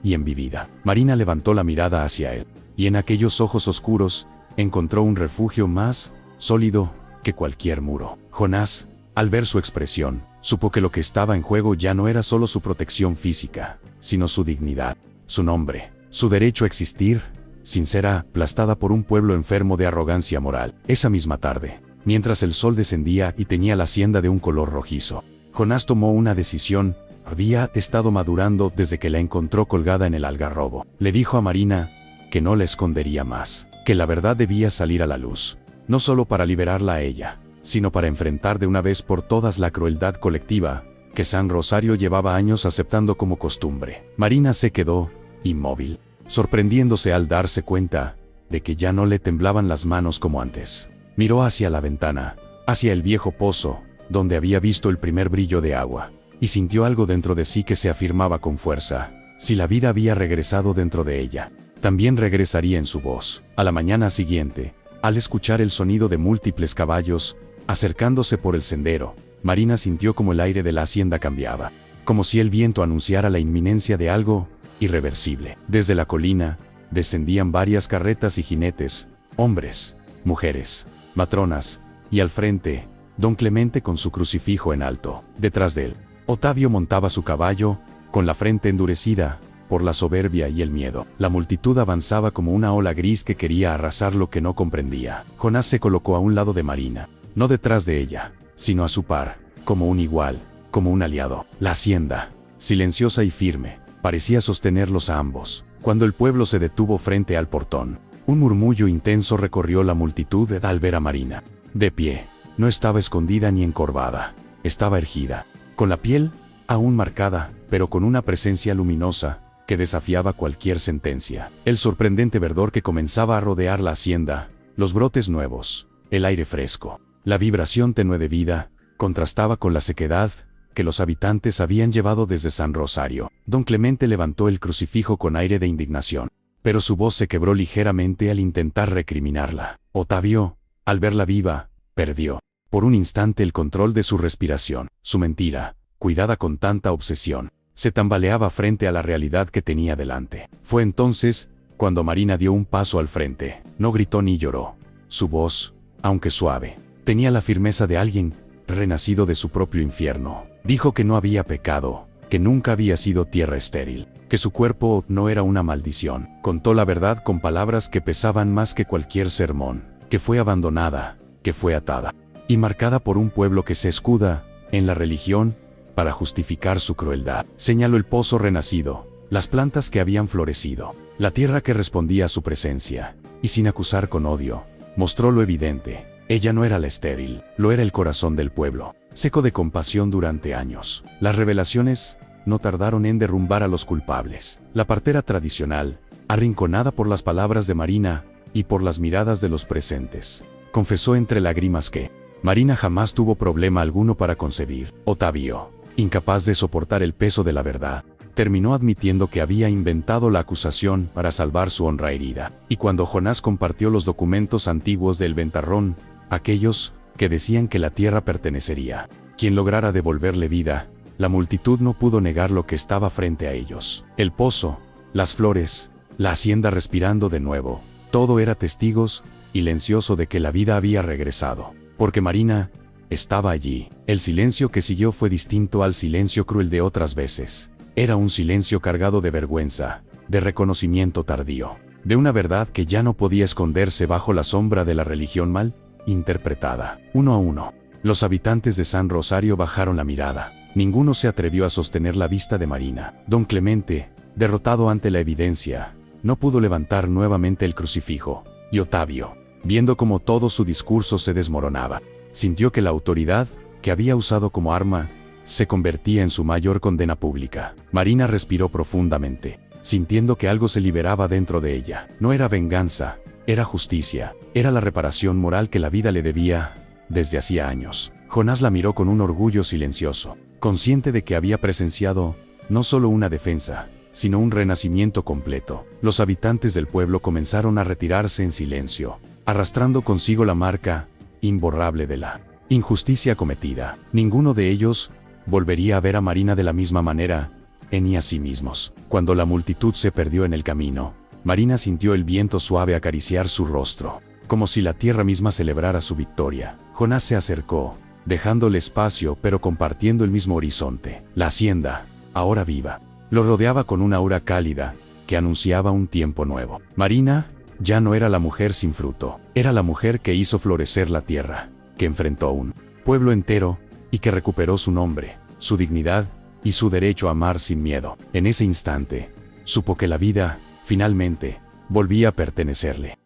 y envivida. Marina levantó la mirada hacia él, y en aquellos ojos oscuros encontró un refugio más sólido que cualquier muro. Jonás, al ver su expresión, supo que lo que estaba en juego ya no era solo su protección física, sino su dignidad, su nombre, su derecho a existir, sin ser aplastada por un pueblo enfermo de arrogancia moral. Esa misma tarde, mientras el sol descendía y teñía la hacienda de un color rojizo, Jonás tomó una decisión. Había estado madurando desde que la encontró colgada en el algarrobo. Le dijo a Marina que no la escondería más, que la verdad debía salir a la luz, no solo para liberarla a ella, sino para enfrentar de una vez por todas la crueldad colectiva que San Rosario llevaba años aceptando como costumbre. Marina se quedó inmóvil, sorprendiéndose al darse cuenta de que ya no le temblaban las manos como antes. Miró hacia la ventana, hacia el viejo pozo, donde había visto el primer brillo de agua, y sintió algo dentro de sí que se afirmaba con fuerza. Si la vida había regresado dentro de ella, también regresaría en su voz. A la mañana siguiente, al escuchar el sonido de múltiples caballos acercándose por el sendero, Marina sintió como el aire de la hacienda cambiaba, como si el viento anunciara la inminencia de algo irreversible. Desde la colina descendían varias carretas y jinetes, hombres, mujeres, matronas, y al frente, don Clemente con su crucifijo en alto. Detrás de él, Otavio montaba su caballo, con la frente endurecida por la soberbia y el miedo. La multitud avanzaba como una ola gris que quería arrasar lo que no comprendía. Jonás se colocó a un lado de Marina, no detrás de ella, sino a su par, como un igual, como un aliado. La hacienda, silenciosa y firme, parecía sostenerlos a ambos. Cuando el pueblo se detuvo frente al portón, un murmullo intenso recorrió la multitud al ver a Marina. De pie, no estaba escondida ni encorvada, estaba erguida, con la piel aún marcada, pero con una presencia luminosa que desafiaba cualquier sentencia. El sorprendente verdor que comenzaba a rodear la hacienda, los brotes nuevos, el aire fresco, la vibración tenue de vida, contrastaba con la sequedad que los habitantes habían llevado desde San Rosario. Don Clemente levantó el crucifijo con aire de indignación, pero su voz se quebró ligeramente al intentar recriminarla. Otavio, al verla viva, perdió, por un instante, el control de su respiración. Su mentira, cuidada con tanta obsesión, se tambaleaba frente a la realidad que tenía delante. Fue entonces cuando Marina dio un paso al frente. No gritó ni lloró. Su voz, aunque suave, tenía la firmeza de alguien renacido de su propio infierno. Dijo que no había pecado, que nunca había sido tierra estéril, que su cuerpo no era una maldición. Contó la verdad con palabras que pesaban más que cualquier sermón, que fue abandonada, que fue atada y marcada por un pueblo que se escuda en la religión para justificar su crueldad. Señaló el pozo renacido, las plantas que habían florecido, la tierra que respondía a su presencia, y sin acusar con odio, mostró lo evidente: ella no era la estéril, lo era el corazón del pueblo, seco de compasión durante años. Las revelaciones no tardaron en derrumbar a los culpables. La partera tradicional, arrinconada por las palabras de Marina y por las miradas de los presentes, confesó entre lágrimas que Marina jamás tuvo problema alguno para concebir. Otavio, incapaz de soportar el peso de la verdad, terminó admitiendo que había inventado la acusación para salvar su honra herida. Y cuando Jonás compartió los documentos antiguos del ventarrón, aquellos que decían que la tierra pertenecería quien lograra devolverle vida, la multitud no pudo negar lo que estaba frente a ellos. El pozo, las flores, la hacienda respirando de nuevo, todo era testigos silencioso de que la vida había regresado. Porque Marina estaba allí. El silencio que siguió fue distinto al silencio cruel de otras veces. Era un silencio cargado de vergüenza, de reconocimiento tardío, de una verdad que ya no podía esconderse bajo la sombra de la religión mal interpretada. Uno a uno, los habitantes de San Rosario bajaron la mirada. Ninguno se atrevió a sostener la vista de Marina. Don Clemente, derrotado ante la evidencia, no pudo levantar nuevamente el crucifijo. Y Otavio, viendo cómo todo su discurso se desmoronaba, sintió que la autoridad que había usado como arma se convertía en su mayor condena pública. Marina respiró profundamente, sintiendo que algo se liberaba dentro de ella. No era venganza, era justicia, era la reparación moral que la vida le debía desde hacía años. Jonás la miró con un orgullo silencioso, consciente de que había presenciado no solo una defensa, sino un renacimiento completo. Los habitantes del pueblo comenzaron a retirarse en silencio, arrastrando consigo la marca imborrable de la injusticia cometida. Ninguno de ellos volvería a ver a Marina de la misma manera, ni a sí mismos. Cuando la multitud se perdió en el camino, Marina sintió el viento suave acariciar su rostro, como si la tierra misma celebrara su victoria. Jonás se acercó, dejándole espacio pero compartiendo el mismo horizonte. La hacienda, ahora viva, lo rodeaba con una aura cálida que anunciaba un tiempo nuevo. Marina ya no era la mujer sin fruto, era la mujer que hizo florecer la tierra, que enfrentó un pueblo entero y que recuperó su nombre, su dignidad y su derecho a amar sin miedo. En ese instante, supo que la vida, finalmente, volvía a pertenecerle.